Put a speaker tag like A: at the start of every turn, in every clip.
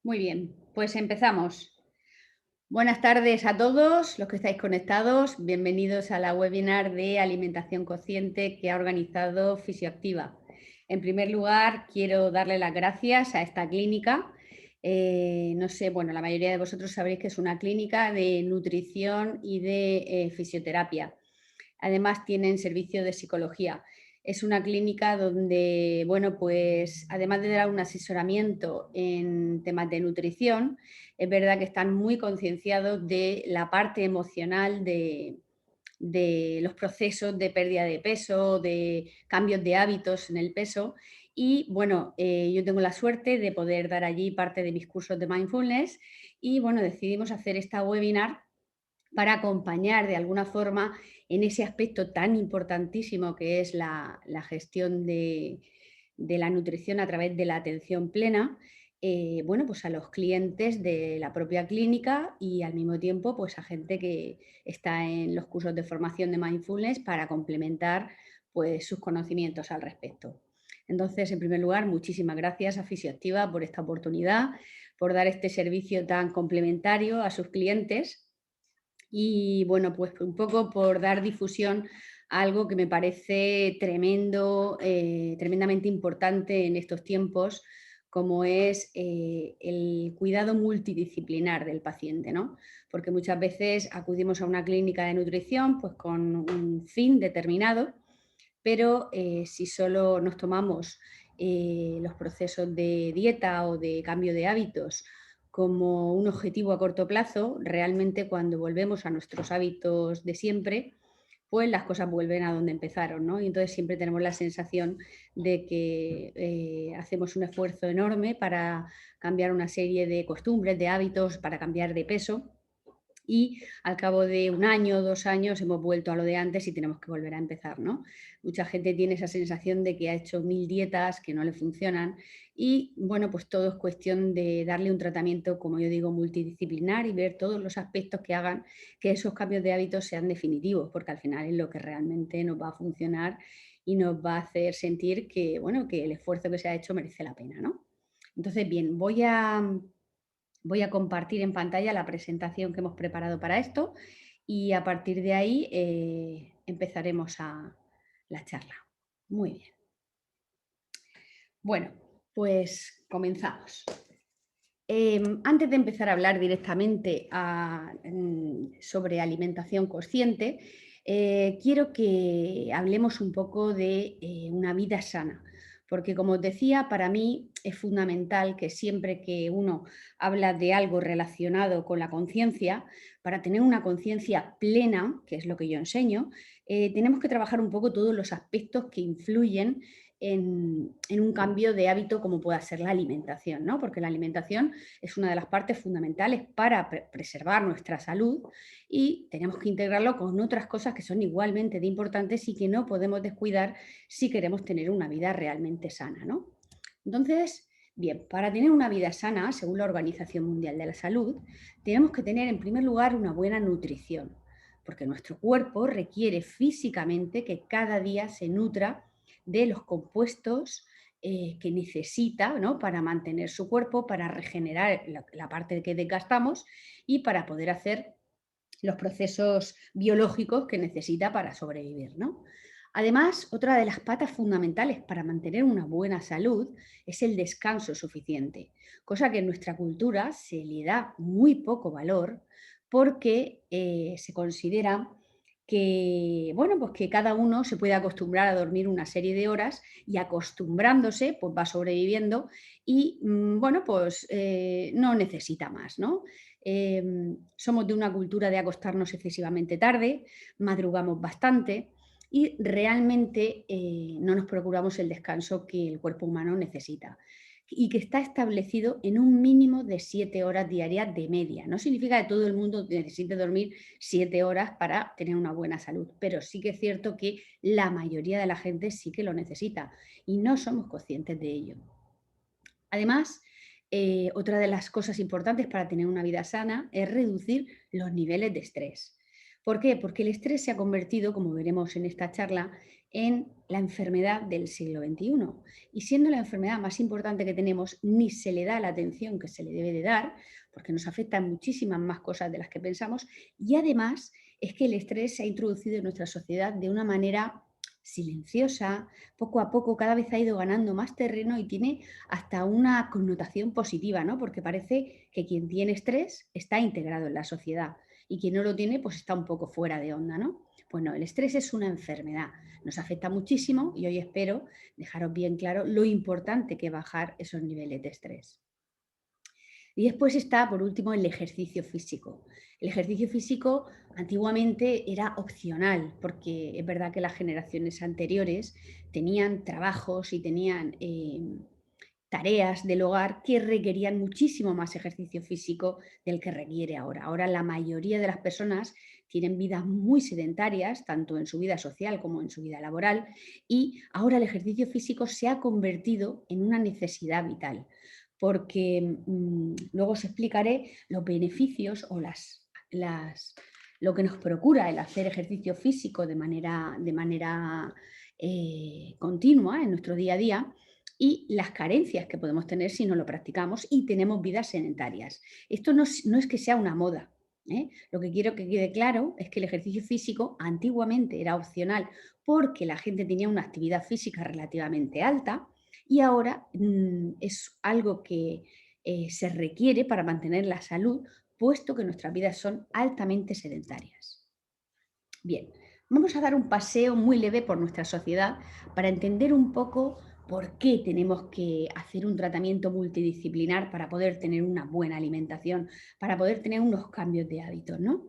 A: Muy bien, pues empezamos. Buenas tardes a todos los que estáis conectados. Bienvenidos a la webinar de alimentación consciente que ha organizado Fisioactiva. En primer lugar, quiero darle las gracias a esta clínica. No sé, bueno, la mayoría de vosotros sabréis que es una clínica de nutrición y de fisioterapia. Además, tienen servicio de psicología. Es una clínica donde, bueno, pues además de dar un asesoramiento en temas de nutrición, es verdad que están muy concienciados de la parte emocional de los procesos de pérdida de peso, de cambios de hábitos en el peso. Y bueno, yo tengo la suerte de poder dar allí parte de mis cursos de mindfulness y bueno, decidimos hacer esta webinar para acompañar de alguna forma en ese aspecto tan importantísimo que es la gestión de la nutrición a través de la atención plena, bueno, pues a los clientes de la propia clínica y al mismo tiempo pues a gente que está en los cursos de formación de mindfulness para complementar pues sus conocimientos al respecto. Entonces, en primer lugar, muchísimas gracias a Fisioactiva por esta oportunidad, por dar este servicio tan complementario a sus clientes y bueno, pues un poco por dar difusión a algo que me parece tremendo, tremendamente importante en estos tiempos, como es el cuidado multidisciplinar del paciente, ¿no? Porque muchas veces acudimos a una clínica de nutrición pues con un fin determinado, pero si solo nos tomamos los procesos de dieta o de cambio de hábitos como un objetivo a corto plazo, realmente cuando volvemos a nuestros hábitos de siempre, pues las cosas vuelven a donde empezaron, ¿no? Y entonces siempre tenemos la sensación de que hacemos un esfuerzo enorme para cambiar una serie de costumbres, de hábitos, para cambiar de peso y al cabo de un año o 2 años hemos vuelto a lo de antes y tenemos que volver a empezar, ¿no? Mucha gente tiene esa sensación de que ha hecho 1000 dietas que no le funcionan y, bueno, pues todo es cuestión de darle un tratamiento, como yo digo, multidisciplinar y ver todos los aspectos que hagan que esos cambios de hábitos sean definitivos, porque al final es lo que realmente nos va a funcionar y nos va a hacer sentir que, bueno, que el esfuerzo que se ha hecho merece la pena, ¿no? Entonces, bien, voy a compartir en pantalla la presentación que hemos preparado para esto y a partir de ahí empezaremos la charla. Muy bien. Bueno, pues comenzamos. Antes de empezar a hablar directamente sobre alimentación consciente, quiero que hablemos un poco de una vida sana, porque como os decía, para mí es fundamental que siempre que uno habla de algo relacionado con la conciencia, para tener una conciencia plena, que es lo que yo enseño, tenemos que trabajar un poco todos los aspectos que influyen en un cambio de hábito como pueda ser la alimentación, ¿no? Porque la alimentación es una de las partes fundamentales para preservar nuestra salud y tenemos que integrarlo con otras cosas que son igualmente de importantes y que no podemos descuidar si queremos tener una vida realmente sana, ¿no? Entonces, bien, para tener una vida sana, según la Organización Mundial de la Salud, tenemos que tener en primer lugar una buena nutrición, porque nuestro cuerpo requiere físicamente que cada día se nutra de los compuestos que necesita, ¿no? Para mantener su cuerpo, para regenerar la parte que desgastamos y para poder hacer los procesos biológicos que necesita para sobrevivir, ¿no? Además, otra de las patas fundamentales para mantener una buena salud es el descanso suficiente, cosa que en nuestra cultura se le da muy poco valor porque se considera que, bueno, pues que cada uno se puede acostumbrar a dormir una serie de horas y acostumbrándose, pues va sobreviviendo y, bueno, pues no necesita más, ¿no? Somos de una cultura de acostarnos excesivamente tarde, madrugamos bastante y realmente no nos procuramos el descanso que el cuerpo humano necesita y que está establecido en un mínimo de 7 horas diarias de media. No significa que todo el mundo necesite dormir 7 horas para tener una buena salud, pero sí que es cierto que la mayoría de la gente sí que lo necesita y no somos conscientes de ello. Además, otra de las cosas importantes para tener una vida sana es reducir los niveles de estrés. ¿Por qué? Porque el estrés se ha convertido, como veremos en esta charla, en la enfermedad del siglo XXI. Y siendo la enfermedad más importante que tenemos, ni se le da la atención que se le debe de dar, porque nos afecta en muchísimas más cosas de las que pensamos. Y además es que el estrés se ha introducido en nuestra sociedad de una manera silenciosa, poco a poco, cada vez ha ido ganando más terreno y tiene hasta una connotación positiva, ¿no? Porque parece que quien tiene estrés está integrado en la sociedad y quien no lo tiene, pues está un poco fuera de onda, ¿no? Pues no, el estrés es una enfermedad, nos afecta muchísimo y hoy espero dejaros bien claro lo importante que es bajar esos niveles de estrés. Y después está, por último, el ejercicio físico. El ejercicio físico antiguamente era opcional, porque es verdad que las generaciones anteriores tenían trabajos y tenían tareas del hogar que requerían muchísimo más ejercicio físico del que requiere ahora. Ahora la mayoría de las personas tienen vidas muy sedentarias, tanto en su vida social como en su vida laboral, y ahora el ejercicio físico se ha convertido en una necesidad vital, porque luego os explicaré los beneficios o lo que nos procura el hacer ejercicio físico de manera continua en nuestro día a día y las carencias que podemos tener si no lo practicamos y tenemos vidas sedentarias. Esto no es que sea una moda. ¿Eh? Lo que quiero que quede claro es que el ejercicio físico antiguamente era opcional porque la gente tenía una actividad física relativamente alta y ahora es algo que se requiere para mantener la salud, puesto que nuestras vidas son altamente sedentarias. Bien, vamos a dar un paseo muy leve por nuestra sociedad para entender un poco por qué tenemos que hacer un tratamiento multidisciplinar para poder tener una buena alimentación, para poder tener unos cambios de hábitos, ¿no?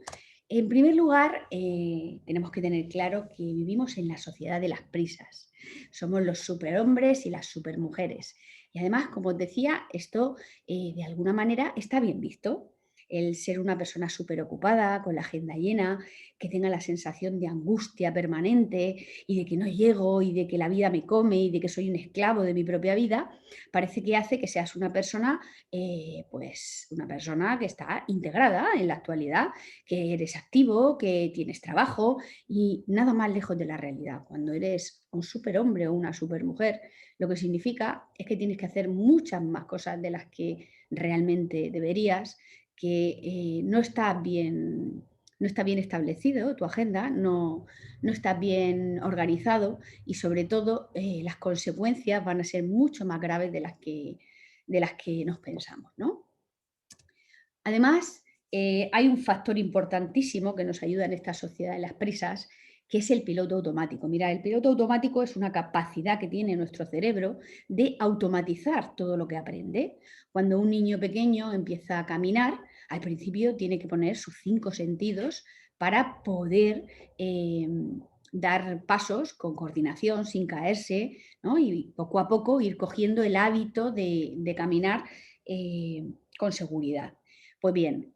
A: En primer lugar, tenemos que tener claro que vivimos en la sociedad de las prisas. Somos los superhombres y las supermujeres. Y además, como os decía, esto de alguna manera está bien visto. El ser una persona súper ocupada, con la agenda llena, que tenga la sensación de angustia permanente y de que no llego y de que la vida me come y de que soy un esclavo de mi propia vida, parece que hace que seas una persona, pues una persona que está integrada en la actualidad, que eres activo, que tienes trabajo y nada más lejos de la realidad. Cuando eres un superhombre o una supermujer, lo que significa es que tienes que hacer muchas más cosas de las que realmente deberías, que no está bien establecido tu agenda, no está bien organizado y sobre todo las consecuencias van a ser mucho más graves de las que nos pensamos, ¿no? Además, hay un factor importantísimo que nos ayuda en esta sociedad de las prisas, que es el piloto automático. Mira, el piloto automático es una capacidad que tiene nuestro cerebro de automatizar todo lo que aprende. Cuando un niño pequeño empieza a caminar, al principio tiene que poner sus 5 sentidos para poder dar pasos con coordinación, sin caerse, ¿no? Y poco a poco ir cogiendo el hábito de caminar con seguridad. Pues bien,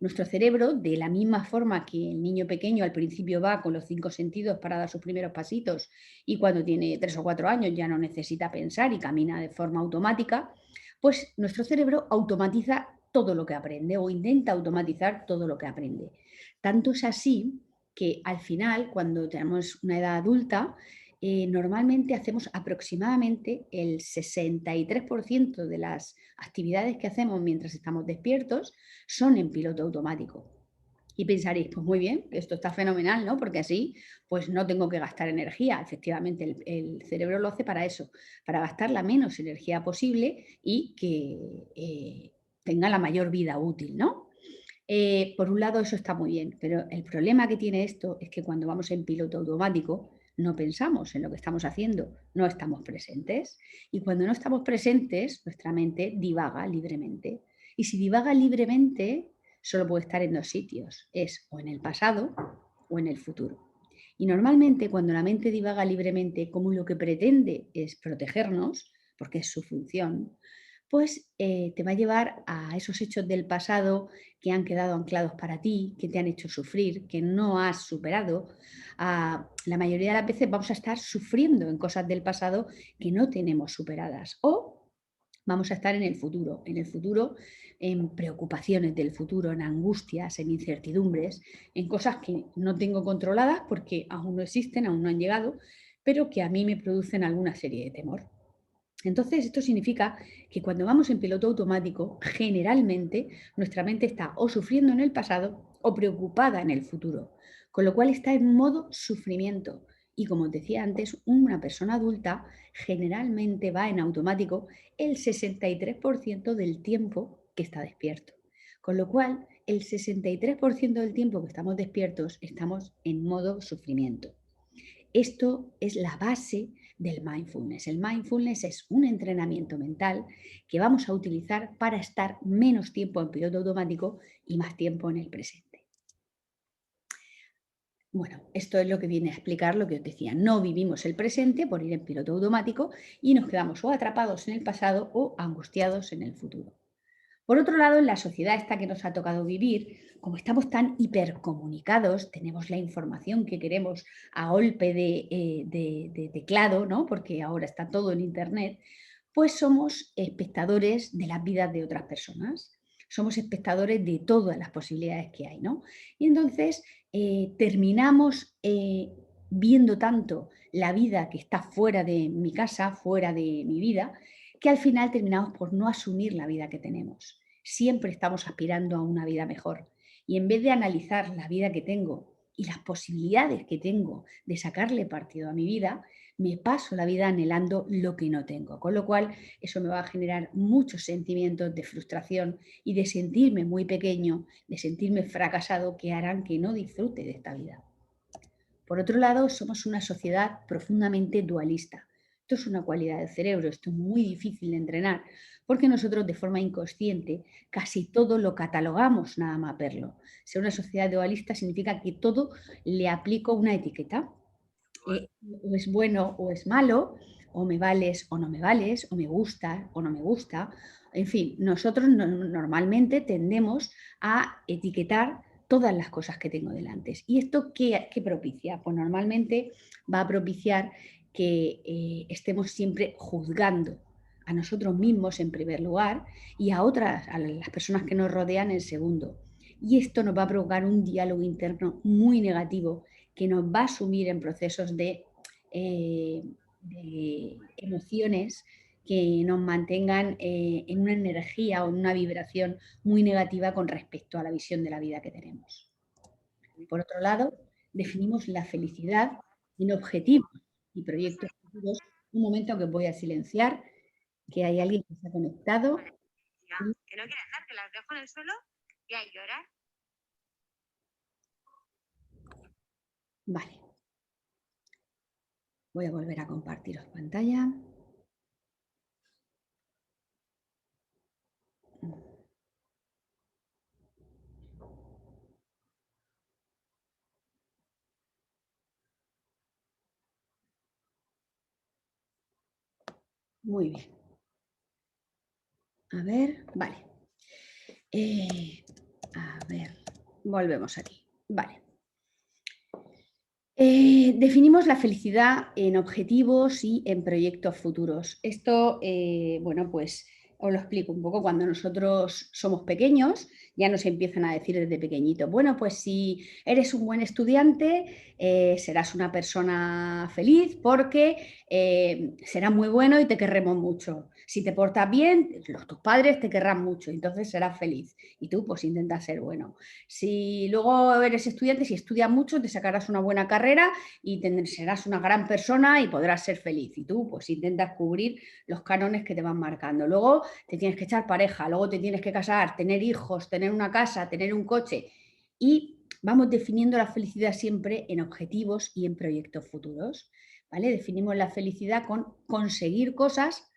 A: nuestro cerebro, de la misma forma que el niño pequeño al principio va con los 5 sentidos para dar sus primeros pasitos y cuando tiene 3 o 4 años ya no necesita pensar y camina de forma automática, pues nuestro cerebro automatiza todo lo que aprende o intenta automatizar todo lo que aprende. Tanto es así que al final, cuando tenemos una edad adulta, normalmente hacemos aproximadamente el 63% de las actividades que hacemos mientras estamos despiertos son en piloto automático. Y pensaréis, pues muy bien, esto está fenomenal, ¿no? Porque así, pues no tengo que gastar energía. Efectivamente, el cerebro lo hace para eso, para gastar la menos energía posible y que tenga la mayor vida útil, ¿no? Por un lado, eso está muy bien, pero el problema que tiene esto es que cuando vamos en piloto automático no pensamos en lo que estamos haciendo, no estamos presentes. Y cuando no estamos presentes, nuestra mente divaga libremente. Y si divaga libremente, solo puede estar en 2 sitios, es o en el pasado o en el futuro. Y normalmente cuando la mente divaga libremente, como lo que pretende es protegernos, porque es su función, pues te va a llevar a esos hechos del pasado que han quedado anclados para ti, que te han hecho sufrir, que no has superado. La mayoría de las veces vamos a estar sufriendo en cosas del pasado que no tenemos superadas. O vamos a estar en el futuro en preocupaciones del futuro, en angustias, en incertidumbres, en cosas que no tengo controladas porque aún no existen, aún no han llegado, pero que a mí me producen alguna serie de temor. Entonces, esto significa que cuando vamos en piloto automático, generalmente nuestra mente está o sufriendo en el pasado o preocupada en el futuro, con lo cual está en modo sufrimiento. Y como os decía antes, una persona adulta generalmente va en automático el 63% del tiempo que está despierto. Con lo cual, el 63% del tiempo que estamos despiertos estamos en modo sufrimiento. Esto es la base del mindfulness. El mindfulness es un entrenamiento mental que vamos a utilizar para estar menos tiempo en piloto automático y más tiempo en el presente. Bueno, esto es lo que viene a explicar lo que os decía. No vivimos el presente por ir en piloto automático y nos quedamos o atrapados en el pasado o angustiados en el futuro. Por otro lado, en la sociedad esta que nos ha tocado vivir, como estamos tan hipercomunicados, tenemos la información que queremos a golpe de teclado, ¿no? Porque ahora está todo en Internet, pues somos espectadores de las vidas de otras personas. Somos espectadores de todas las posibilidades que hay, ¿no? Y entonces terminamos viendo tanto la vida que está fuera de mi casa, fuera de mi vida, que al final terminamos por no asumir la vida que tenemos. Siempre estamos aspirando a una vida mejor. Y en vez de analizar la vida que tengo y las posibilidades que tengo de sacarle partido a mi vida, me paso la vida anhelando lo que no tengo. Con lo cual, eso me va a generar muchos sentimientos de frustración y de sentirme muy pequeño, de sentirme fracasado, que harán que no disfrute de esta vida. Por otro lado, somos una sociedad profundamente dualista. Esto es una cualidad del cerebro, esto es muy difícil de entrenar, porque nosotros de forma inconsciente casi todo lo catalogamos nada más verlo. Ser una sociedad dualista significa que todo le aplico una etiqueta. O es bueno o es malo, o me vales o no me vales, o me gusta o no me gusta. En fin, nosotros normalmente tendemos a etiquetar todas las cosas que tengo delante. ¿Y esto qué propicia? Pues normalmente va a propiciar que estemos siempre juzgando a nosotros mismos en primer lugar y a otras, a las personas que nos rodean en segundo. Y esto nos va a provocar un diálogo interno muy negativo que nos va a sumir en procesos de emociones que nos mantengan en una energía o en una vibración muy negativa con respecto a la visión de la vida que tenemos. Por otro lado, definimos la felicidad en objetivos y proyectos futuros. Un momento que voy a silenciar, que hay alguien que se ha conectado.
B: Que no quiere andar, que las dejo en el suelo y a llorar.
A: Vale. Voy a volver a compartiros pantalla. Muy bien. A ver, vale. A ver, volvemos aquí. Vale. Definimos la felicidad en objetivos y en proyectos futuros. Esto, bueno, pues os lo explico un poco. Cuando nosotros somos pequeños, ya nos empiezan a decir desde pequeñito, bueno, pues si eres un buen estudiante, serás una persona feliz porque serás muy bueno y te querremos mucho. Si te portas bien, tus padres te querrán mucho, entonces serás feliz. Y tú, pues intentas ser bueno. Si luego eres estudiante, si estudias mucho, te sacarás una buena carrera y serás una gran persona y podrás ser feliz. Y tú, pues intentas cubrir los cánones que te van marcando. Luego te tienes que echar pareja, luego te tienes que casar, tener hijos, tener una casa, tener un coche. Y vamos definiendo la felicidad siempre en objetivos y en proyectos futuros. ¿Vale? Definimos la felicidad con conseguir cosas,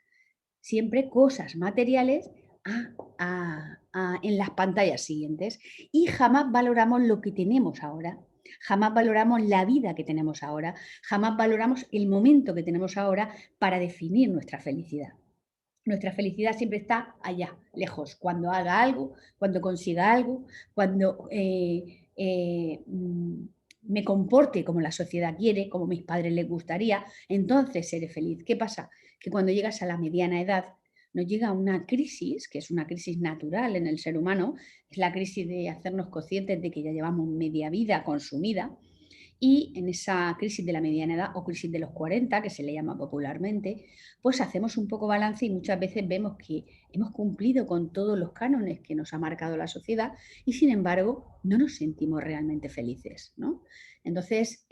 A: siempre cosas materiales en las pantallas siguientes, y jamás valoramos lo que tenemos ahora, jamás valoramos la vida que tenemos ahora, jamás valoramos el momento que tenemos ahora para definir nuestra felicidad. Nuestra felicidad siempre está allá, lejos, cuando haga algo, cuando consiga algo, cuando me comporte como la sociedad quiere, como a mis padres les gustaría, entonces seré feliz. ¿Qué pasa? Que cuando llegas a la mediana edad, nos llega una crisis, que es una crisis natural en el ser humano, es la crisis de hacernos conscientes de que ya llevamos media vida consumida Y en esa crisis de la mediana edad o crisis de los 40, que se le llama popularmente, pues hacemos un poco balance y muchas veces vemos que hemos cumplido con todos los cánones que nos ha marcado la sociedad y sin embargo no nos sentimos realmente felices, ¿no? Entonces,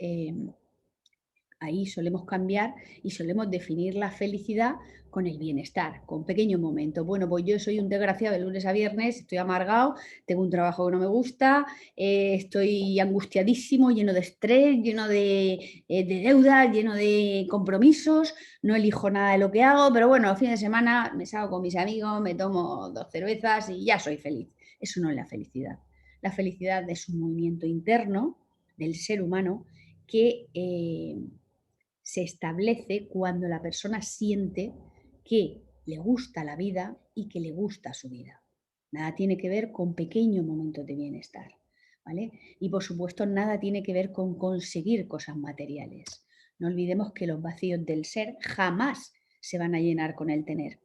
A: ahí solemos cambiar y solemos definir la felicidad con el bienestar, con pequeños momentos. Bueno, pues yo soy un desgraciado de lunes a viernes, estoy amargado, tengo un trabajo que no me gusta, estoy angustiadísimo, lleno de estrés, lleno de deudas, lleno de compromisos, no elijo nada de lo que hago, pero bueno, a fin de semana me salgo con mis amigos, me tomo 2 cervezas y ya soy feliz. Eso no es la felicidad. La felicidad es un movimiento interno del ser humano que se establece cuando la persona siente que le gusta la vida y que le gusta su vida. Nada tiene que ver con pequeños momentos de bienestar, ¿vale? Y por supuesto nada tiene que ver con conseguir cosas materiales. No olvidemos que los vacíos del ser jamás se van a llenar con el tener.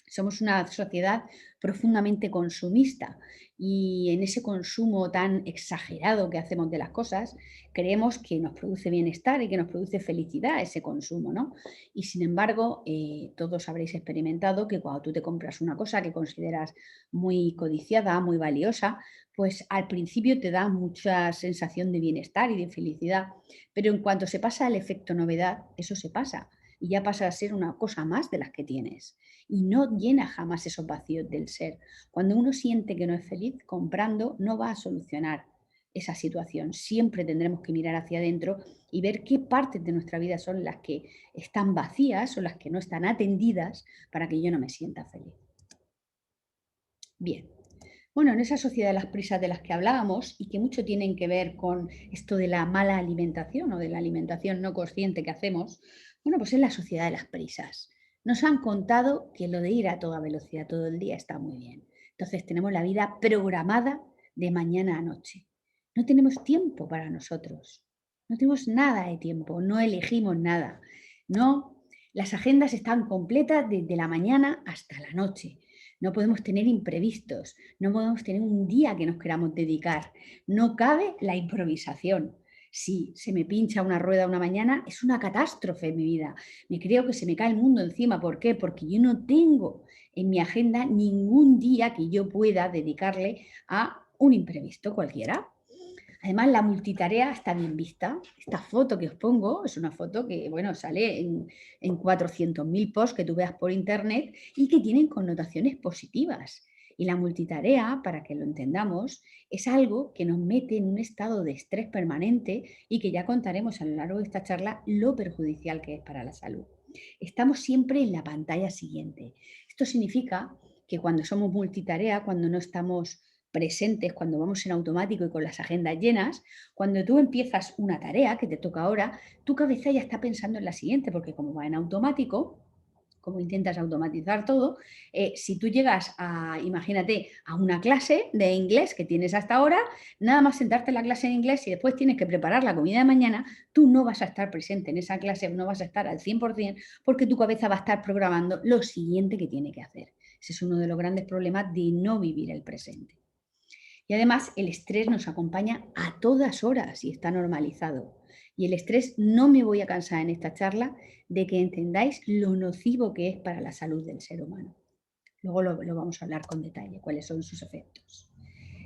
A: Somos una sociedad profundamente consumista y en ese consumo tan exagerado que hacemos de las cosas, creemos que nos produce bienestar y que nos produce felicidad ese consumo, ¿no? Y sin embargo, todos habréis experimentado que cuando tú te compras una cosa que consideras muy codiciada, muy valiosa, pues al principio te da mucha sensación de bienestar y de felicidad, pero en cuanto se pasa al efecto novedad, eso se pasa y ya pasa a ser una cosa más de las que tienes y no llena jamás esos vacíos del ser. Cuando uno siente que no es feliz, comprando no va a solucionar esa situación. Siempre tendremos que mirar hacia adentro y ver qué partes de nuestra vida son las que están vacías o las que no están atendidas para que yo no me sienta feliz. Bien. Bueno, en esa sociedad de las prisas de las que hablábamos y que mucho tienen que ver con esto de la mala alimentación o de la alimentación no consciente que hacemos, bueno, pues es la sociedad de las prisas. Nos han contado que lo de ir a toda velocidad todo el día está muy bien. Entonces tenemos la vida programada de mañana a noche. No tenemos tiempo para nosotros. No tenemos nada de tiempo, no elegimos nada. No, las agendas están completas desde la mañana hasta la noche. No podemos tener imprevistos, no podemos tener un día que nos queramos dedicar. No cabe la improvisación. Si se me pincha una rueda una mañana, es una catástrofe en mi vida. Me creo que se me cae el mundo encima. ¿Por qué? Porque yo no tengo en mi agenda ningún día que yo pueda dedicarle a un imprevisto cualquiera. Además, la multitarea está bien vista. Esta foto que os pongo es una foto que, bueno, sale en 400.000 posts que tú veas por internet y que tienen connotaciones positivas. Y la multitarea, para que lo entendamos, es algo que nos mete en un estado de estrés permanente y que ya contaremos a lo largo de esta charla lo perjudicial que es para la salud. Estamos siempre en la pantalla siguiente. Esto significa que cuando somos multitarea, cuando no estamos presentes, cuando vamos en automático y con las agendas llenas, cuando tú empiezas una tarea que te toca ahora, tu cabeza ya está pensando en la siguiente, porque como va en automático, como intentas automatizar todo, si tú llegas a, imagínate, a una clase de inglés que tienes hasta ahora, nada más sentarte en la clase de inglés y después tienes que preparar la comida de mañana, tú no vas a estar presente en esa clase, no vas a estar al 100% porque tu cabeza va a estar programando lo siguiente que tiene que hacer. Ese es uno de los grandes problemas de no vivir el presente. Y además el estrés nos acompaña a todas horas y está normalizado. Y el estrés, no me voy a cansar en esta charla de que entendáis lo nocivo que es para la salud del ser humano. Luego lo vamos a hablar con detalle, cuáles son sus efectos.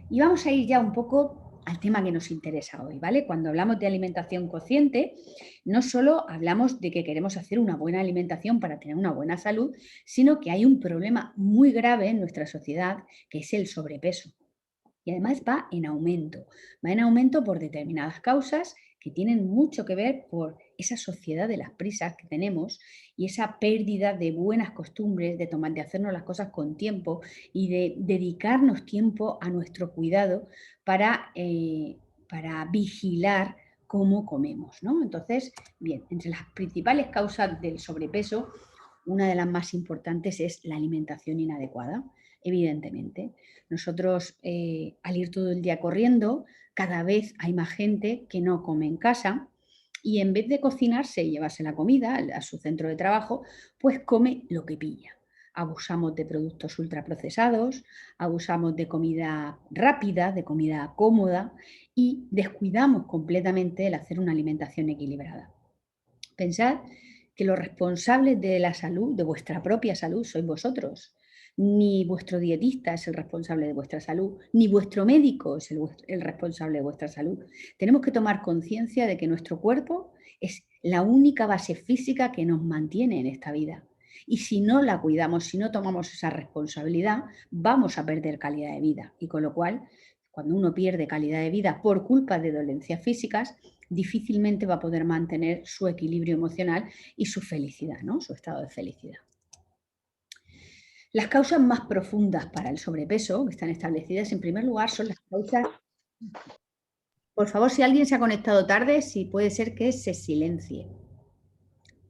A: Y vamos a ir ya un poco al tema que nos interesa hoy, ¿vale? Cuando hablamos de alimentación consciente, no solo hablamos de que queremos hacer una buena alimentación para tener una buena salud, sino que hay un problema muy grave en nuestra sociedad, que es el sobrepeso. Y además va en aumento por determinadas causas que tienen mucho que ver por esa sociedad de las prisas que tenemos y esa pérdida de buenas costumbres, de hacernos las cosas con tiempo y de dedicarnos tiempo a nuestro cuidado para vigilar cómo comemos, ¿no? Entonces, bien, entre las principales causas del sobrepeso, una de las más importantes es la alimentación inadecuada, evidentemente. Nosotros, al ir todo el día corriendo, cada vez hay más gente que no come en casa y en vez de cocinarse y llevarse la comida a su centro de trabajo, pues come lo que pilla. abusamos de productos ultraprocesados, abusamos de comida rápida, de comida cómoda y descuidamos completamente el hacer una alimentación equilibrada. Pensad que los responsables de la salud, de vuestra propia salud, sois vosotros. Ni vuestro dietista es el responsable de vuestra salud, ni vuestro médico es el responsable de vuestra salud. Tenemos que tomar conciencia de que nuestro cuerpo es la única base física que nos mantiene en esta vida. Y si no la cuidamos, si no tomamos esa responsabilidad, vamos a perder calidad de vida. Y con lo cual, cuando uno pierde calidad de vida por culpa de dolencias físicas, difícilmente va a poder mantener su equilibrio emocional y su felicidad, ¿no? Su estado de felicidad. Las causas más profundas para el sobrepeso, que están establecidas en primer lugar, son las causas... Por favor, si alguien se ha conectado tarde, si puede ser que se silencie,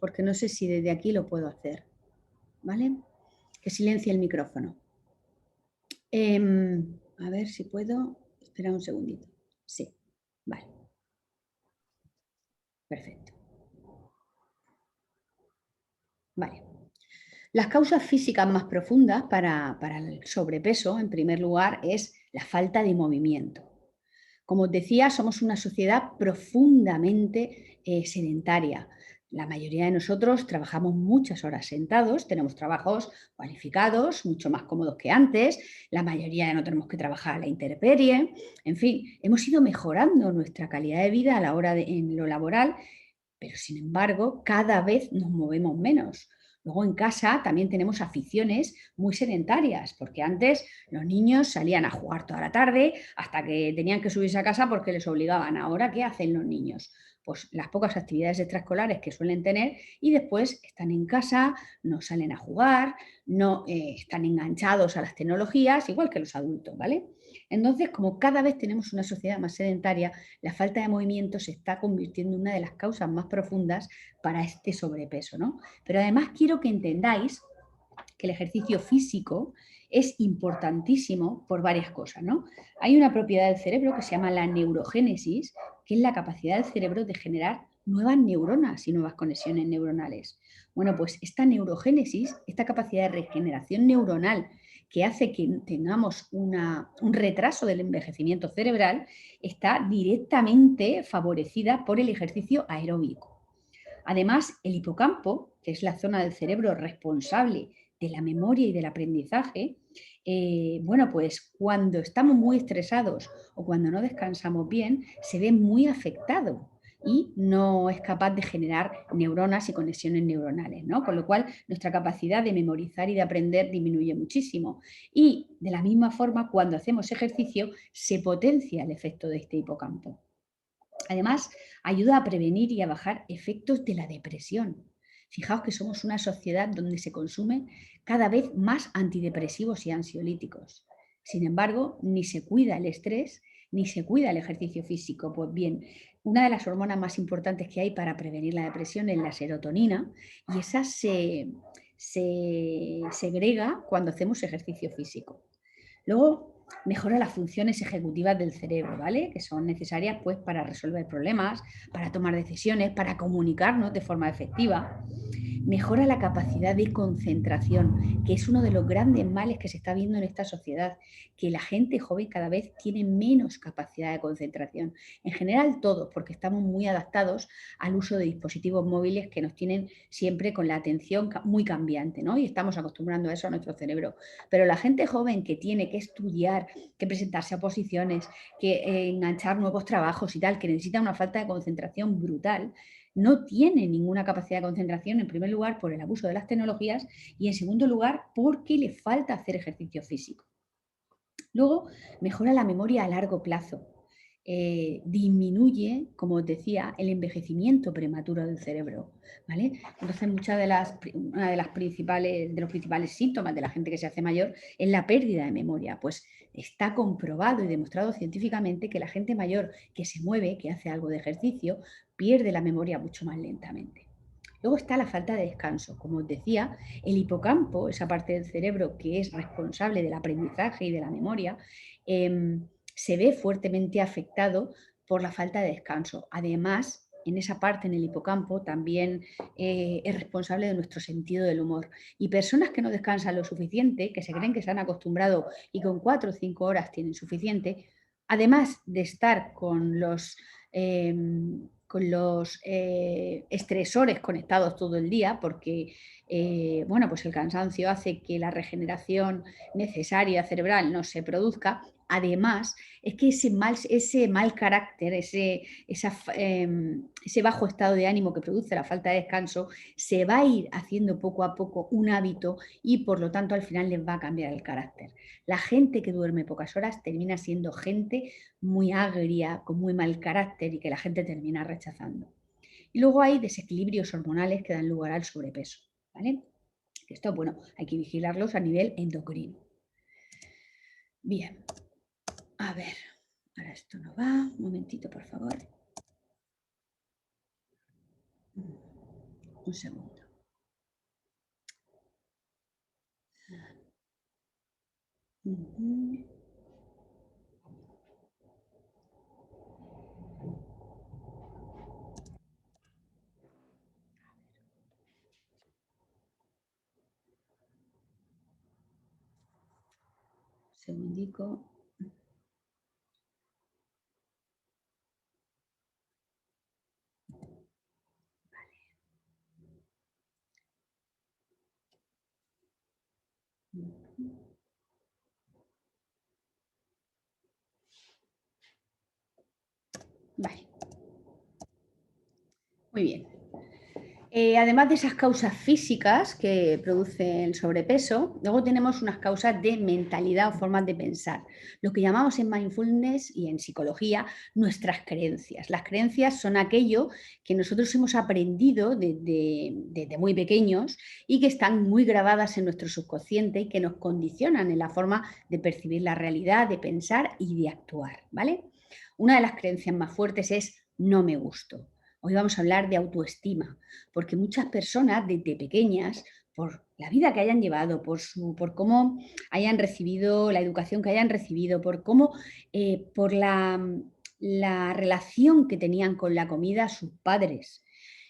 A: porque no sé si desde aquí lo puedo hacer, ¿vale? Que silencie el micrófono. A ver si puedo... Espera un segundito. Sí, vale. Perfecto. Vale. Las causas físicas más profundas para el sobrepeso, en primer lugar, es la falta de movimiento. Como os decía, somos una sociedad profundamente sedentaria. La mayoría de nosotros trabajamos muchas horas sentados, tenemos trabajos cualificados, mucho más cómodos que antes, la mayoría no tenemos que trabajar a la intemperie, en fin, hemos ido mejorando nuestra calidad de vida a la hora en lo laboral, pero sin embargo, cada vez nos movemos menos. Luego en casa también tenemos aficiones muy sedentarias, porque antes los niños salían a jugar toda la tarde hasta que tenían que subirse a casa porque les obligaban. Ahora, ¿qué hacen los niños? Pues las pocas actividades extraescolares que suelen tener y después están en casa, no salen a jugar, no están enganchados a las tecnologías, igual que los adultos, ¿vale? Entonces, como cada vez tenemos una sociedad más sedentaria, la falta de movimiento se está convirtiendo en una de las causas más profundas para este sobrepeso, ¿no? Pero además quiero que entendáis que el ejercicio físico es importantísimo por varias cosas, ¿no? Hay una propiedad del cerebro que se llama la neurogénesis, que es la capacidad del cerebro de generar nuevas neuronas y nuevas conexiones neuronales. Bueno, pues esta neurogénesis, esta capacidad de regeneración neuronal que hace que tengamos un retraso del envejecimiento cerebral, está directamente favorecida por el ejercicio aeróbico. Además, el hipocampo, que es la zona del cerebro responsable de la memoria y del aprendizaje, bueno, pues cuando estamos muy estresados o cuando no descansamos bien, se ve muy afectado y no es capaz de generar neuronas y conexiones neuronales, ¿no? Con lo cual, nuestra capacidad de memorizar y de aprender disminuye muchísimo. Y de la misma forma, cuando hacemos ejercicio, se potencia el efecto de este hipocampo. Además, ayuda a prevenir y a bajar efectos de la depresión. Fijaos que somos una sociedad donde se consumen cada vez más antidepresivos y ansiolíticos. Sin embargo, ni se cuida el estrés, ni se cuida el ejercicio físico. Pues bien, una de las hormonas más importantes que hay para prevenir la depresión es la serotonina y esa se segrega cuando hacemos ejercicio físico. Luego, mejora las funciones ejecutivas del cerebro, ¿vale? Que son necesarias pues, para resolver problemas, para tomar decisiones, para comunicarnos de forma efectiva. Mejora la capacidad de concentración, que es uno de los grandes males que se está viendo en esta sociedad, que la gente joven cada vez tiene menos capacidad de concentración. En general todos, porque estamos muy adaptados al uso de dispositivos móviles que nos tienen siempre con la atención muy cambiante, ¿no? Y estamos acostumbrando a eso a nuestro cerebro. Pero la gente joven que tiene que estudiar, que presentarse a oposiciones, que enganchar nuevos trabajos y tal, que necesita una falta de concentración brutal, no tiene ninguna capacidad de concentración, en primer lugar, por el abuso de las tecnologías y, en segundo lugar, porque le falta hacer ejercicio físico. Luego, mejora la memoria a largo plazo. Disminuye, como os decía, el envejecimiento prematuro del cerebro, ¿vale? Entonces, una de los principales síntomas de la gente que se hace mayor es la pérdida de memoria. Pues está comprobado y demostrado científicamente que la gente mayor que se mueve, que hace algo de ejercicio, pierde la memoria mucho más lentamente. Luego está la falta de descanso. Como os decía, el hipocampo, esa parte del cerebro que es responsable del aprendizaje y de la memoria, se ve fuertemente afectado por la falta de descanso. Además, en esa parte, en el hipocampo, también es responsable de nuestro sentido del humor. Y personas que no descansan lo suficiente, que se creen que se han acostumbrado y con 4 o 5 horas tienen suficiente, además de estar con los estresores conectados todo el día, porque bueno, pues el cansancio hace que la regeneración necesaria cerebral no se produzca. Además, es que ese mal carácter, ese bajo estado de ánimo que produce la falta de descanso, se va a ir haciendo poco a poco un hábito y por lo tanto al final les va a cambiar el carácter. La gente que duerme pocas horas termina siendo gente muy agria, con muy mal carácter y que la gente termina rechazando. Y luego hay desequilibrios hormonales que dan lugar al sobrepeso, ¿vale? Esto, bueno, hay que vigilarlos a nivel endocrino. Bien, a ver, ahora esto no va. Un momentito, por favor. Un segundo. Segundico. Vale. Muy bien. Además de esas causas físicas que producen el sobrepeso, luego tenemos unas causas de mentalidad o formas de pensar, lo que llamamos en mindfulness y en psicología nuestras creencias. Las creencias son aquello que nosotros hemos aprendido desde muy pequeños y que están muy grabadas en nuestro subconsciente y que nos condicionan en la forma de percibir la realidad, de pensar y de actuar, ¿vale? Una de las creencias más fuertes es no me gusto. Hoy vamos a hablar de autoestima, porque muchas personas desde pequeñas, por la vida que hayan llevado, por cómo hayan recibido la educación que hayan recibido, por cómo, por la relación que tenían con la comida sus padres.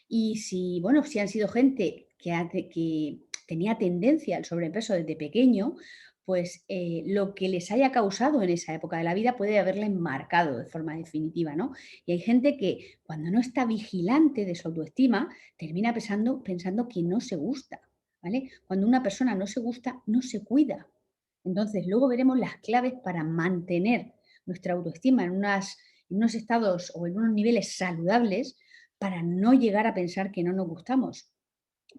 A: Y si, bueno, si han sido gente que tenía tendencia al sobrepeso desde pequeño, pues lo que les haya causado en esa época de la vida puede haberles marcado de forma definitiva, ¿no? Y hay gente que cuando no está vigilante de su autoestima, termina pensando que no se gusta, ¿vale? Cuando una persona no se gusta, no se cuida. Entonces, luego veremos las claves para mantener nuestra autoestima en unos estados o en unos niveles saludables para no llegar a pensar que no nos gustamos.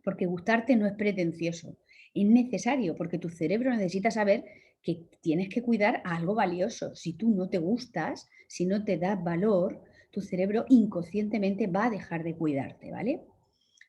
A: Porque gustarte no es pretencioso, es necesario, porque tu cerebro necesita saber que tienes que cuidar a algo valioso. Si tú no te gustas, si no te das valor, tu cerebro inconscientemente va a dejar de cuidarte, ¿vale?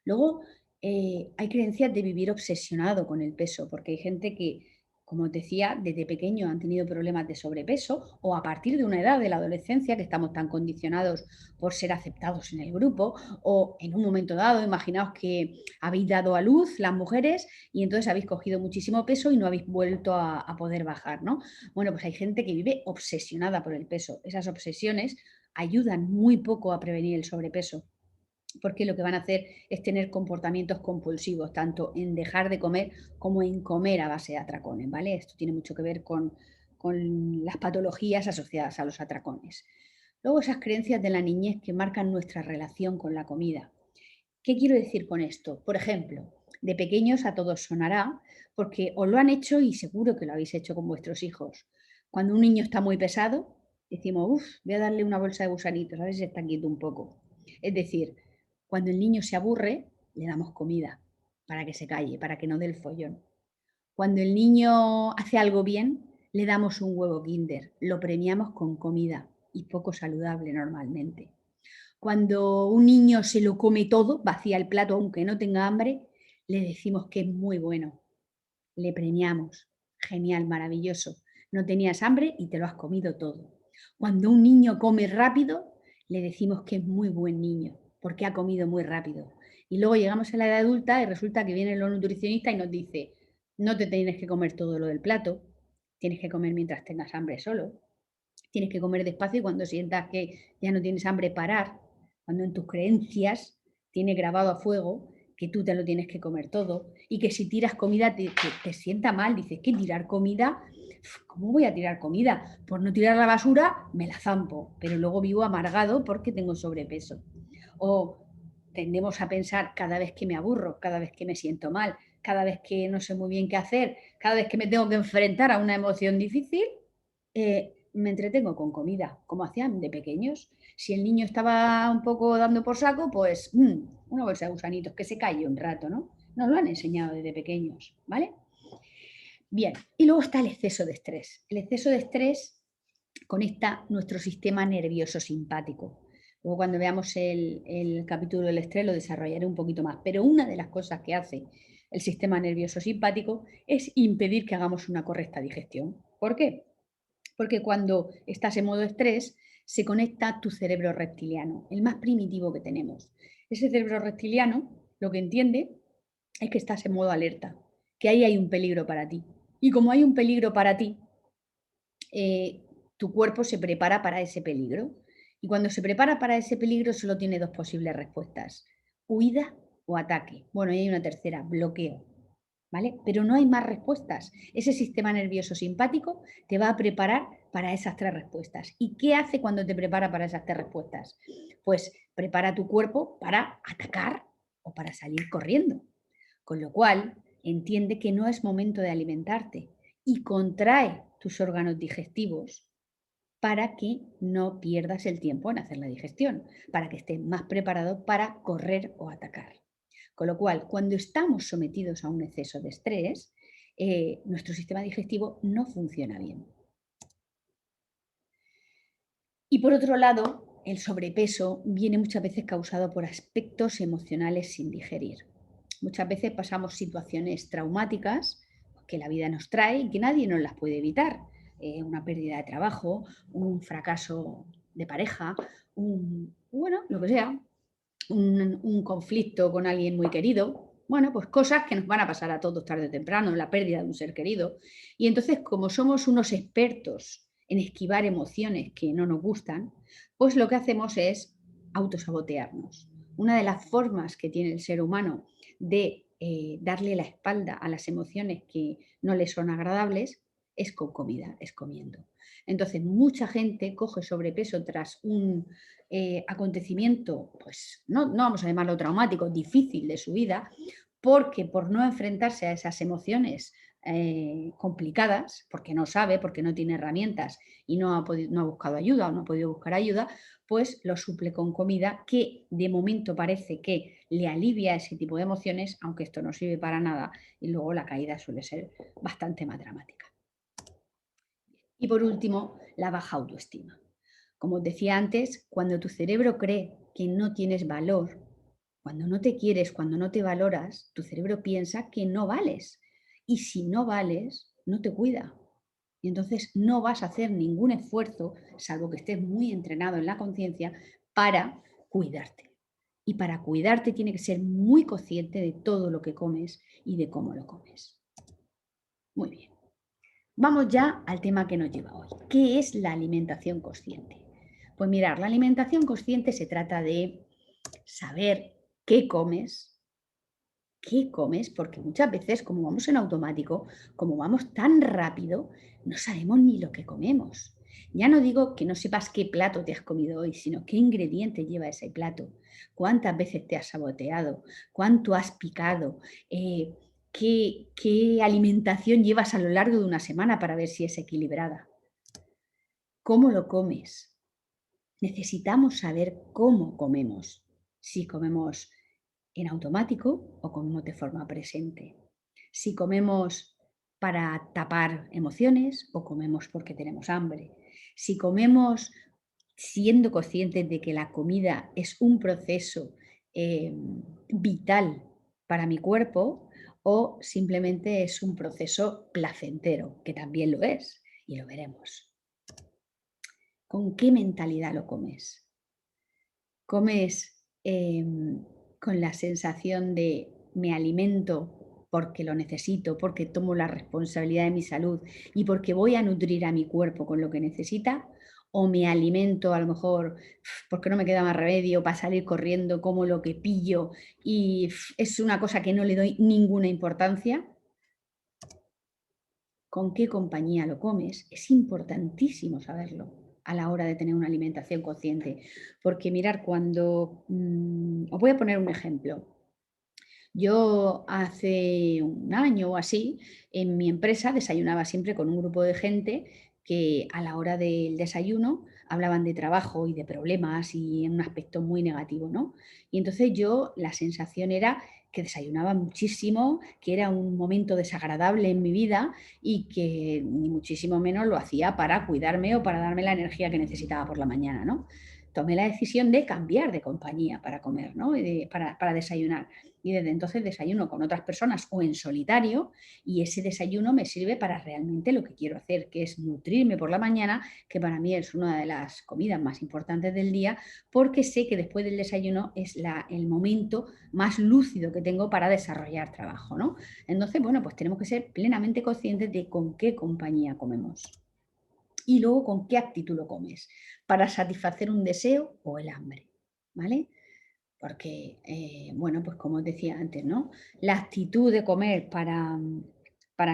A: Luego, hay creencias de vivir obsesionado con el peso, porque hay gente que, como os decía, desde pequeño han tenido problemas de sobrepeso o a partir de una edad de la adolescencia, que estamos tan condicionados por ser aceptados en el grupo, o en un momento dado, imaginaos que habéis dado a luz las mujeres y entonces habéis cogido muchísimo peso y no habéis vuelto a poder bajar, ¿no? Bueno, pues hay gente que vive obsesionada por el peso. Esas obsesiones ayudan muy poco a prevenir el sobrepeso porque lo que van a hacer es tener comportamientos compulsivos, tanto en dejar de comer como en comer a base de atracones, ¿vale? Esto tiene mucho que ver con las patologías asociadas a los atracones. Luego, esas creencias de la niñez que marcan nuestra relación con la comida. ¿Qué quiero decir con esto? Por ejemplo, de pequeños a todos sonará, porque os lo han hecho y seguro que lo habéis hecho con vuestros hijos. Cuando un niño está muy pesado, decimos, uff, voy a darle una bolsa de gusanitos, a ver si se está quieto un poco. Es decir, cuando el niño se aburre, le damos comida para que se calle, para que no dé el follón. Cuando el niño hace algo bien, le damos un huevo Kinder, lo premiamos con comida y poco saludable normalmente. Cuando un niño se lo come todo, vacía el plato aunque no tenga hambre, le decimos que es muy bueno, le premiamos. Genial, maravilloso. No tenías hambre y te lo has comido todo. Cuando un niño come rápido, le decimos que es muy buen niño, porque ha comido muy rápido. Y luego llegamos a la edad adulta y resulta que viene el nutricionista y nos dice, no te tienes que comer todo lo del plato, tienes que comer mientras tengas hambre solo, tienes que comer despacio y cuando sientas que ya no tienes hambre, parar. cuando en tus creencias tiene grabado a fuego que tú te lo tienes que comer todo y que si tiras comida te sienta mal. Dices, ¿qué tirar comida? ¿Cómo voy a tirar comida? Por no tirar la basura me la zampo, pero luego vivo amargado porque tengo sobrepeso. O tendemos a pensar cada vez que me aburro, cada vez que me siento mal, cada vez que no sé muy bien qué hacer, cada vez que me tengo que enfrentar a una emoción difícil, me entretengo con comida, como hacían de pequeños. Si el niño estaba un poco dando por saco, pues una bolsa de gusanitos, que se calle un rato, ¿no? Nos lo han enseñado desde pequeños, ¿vale? Bien, y luego está el exceso de estrés. El exceso de estrés conecta nuestro sistema nervioso simpático. Luego cuando veamos el capítulo del estrés lo desarrollaré un poquito más, pero una de las cosas que hace el sistema nervioso simpático es impedir que hagamos una correcta digestión. ¿Por qué? Porque cuando estás en modo estrés se conecta tu cerebro reptiliano, el más primitivo que tenemos. Ese cerebro reptiliano lo que entiende es que estás en modo alerta, que ahí hay un peligro para ti. Y como hay un peligro para ti, tu cuerpo se prepara para ese peligro. Y cuando se prepara para ese peligro solo tiene dos posibles respuestas, huida o ataque. Bueno, y hay una tercera, bloqueo. ¿Vale? Pero no hay más respuestas. Ese sistema nervioso simpático te va a preparar para esas tres respuestas. ¿Y qué hace cuando te prepara para esas tres respuestas? Pues prepara tu cuerpo para atacar o para salir corriendo. Con lo cual, entiende que no es momento de alimentarte y contrae tus órganos digestivos para que no pierdas el tiempo en hacer la digestión, para que estés más preparado para correr o atacar. Con lo cual, cuando estamos sometidos a un exceso de estrés, nuestro sistema digestivo no funciona bien. Y por otro lado, el sobrepeso viene muchas veces causado por aspectos emocionales sin digerir. Muchas veces pasamos situaciones traumáticas que la vida nos trae y que nadie nos las puede evitar. Una pérdida de trabajo, un fracaso de pareja, bueno, lo que sea, un conflicto con alguien muy querido. Bueno, pues cosas que nos van a pasar a todos tarde o temprano, la pérdida de un ser querido. Y entonces, como somos unos expertos en esquivar emociones que no nos gustan, pues lo que hacemos es autosabotearnos. Una de las formas que tiene el ser humano de darle la espalda a las emociones que no le son agradables es con comida, es comiendo. Entonces, mucha gente coge sobrepeso tras un acontecimiento, pues no vamos a llamarlo traumático, difícil de su vida, porque por no enfrentarse a esas emociones complicadas, porque no sabe, porque no tiene herramientas y no ha buscado ayuda o no ha podido buscar ayuda, pues lo suple con comida que de momento parece que le alivia ese tipo de emociones, aunque esto no sirve para nada y luego la caída suele ser bastante más dramática. Y por último, la baja autoestima. Como os decía antes, cuando tu cerebro cree que no tienes valor, cuando no te quieres, cuando no te valoras, tu cerebro piensa que no vales. Y si no vales, no te cuida. Y entonces no vas a hacer ningún esfuerzo, salvo que estés muy entrenado en la conciencia, para cuidarte. Y para cuidarte tiene que ser muy consciente de todo lo que comes y de cómo lo comes. Muy bien. Vamos ya al tema que nos lleva hoy. ¿Qué es la alimentación consciente? Pues mirar, la alimentación consciente se trata de saber qué comes, porque muchas veces como vamos en automático, como vamos tan rápido, no sabemos ni lo que comemos. Ya no digo que no sepas qué plato te has comido hoy, sino qué ingrediente lleva ese plato, cuántas veces te has saboteado, cuánto has picado, qué alimentación llevas a lo largo de una semana para ver si es equilibrada. ¿Cómo lo comes? Necesitamos saber cómo comemos. Si comemos en automático o comemos de forma presente. Si comemos para tapar emociones o comemos porque tenemos hambre. Si comemos siendo conscientes de que la comida es un proceso vital para mi cuerpo o simplemente es un proceso placentero, que también lo es y lo veremos. ¿Con qué mentalidad lo comes? ¿Comes con la sensación de me alimento porque lo necesito, porque tomo la responsabilidad de mi salud y porque voy a nutrir a mi cuerpo con lo que necesita? o me alimento a lo mejor porque no me queda más remedio para salir corriendo, como lo que pillo y es una cosa que no le doy ninguna importancia. ¿Con qué compañía lo comes? Es importantísimo saberlo a la hora de tener una alimentación consciente, porque mirar cuando, os voy a poner un ejemplo. Yo hace un año o así, en mi empresa desayunaba siempre con un grupo de gente que a la hora del desayuno hablaban de trabajo y de problemas y en un aspecto muy negativo, ¿no? Y entonces yo la sensación era que desayunaba muchísimo, que era un momento desagradable en mi vida y que ni muchísimo menos lo hacía para cuidarme o para darme la energía que necesitaba por la mañana, ¿no? Tomé la decisión de cambiar de compañía para comer, ¿no? Para desayunar. Y desde entonces desayuno con otras personas o en solitario y ese desayuno me sirve para realmente lo que quiero hacer, que es nutrirme por la mañana, que para mí es una de las comidas más importantes del día, porque sé que después del desayuno es el momento más lúcido que tengo para desarrollar trabajo, ¿no? Entonces, bueno, pues tenemos que ser plenamente conscientes de con qué compañía comemos y luego con qué actitud lo comes, para satisfacer un deseo o el hambre, ¿vale? Porque, bueno, pues como os decía antes, ¿no? La actitud de comer para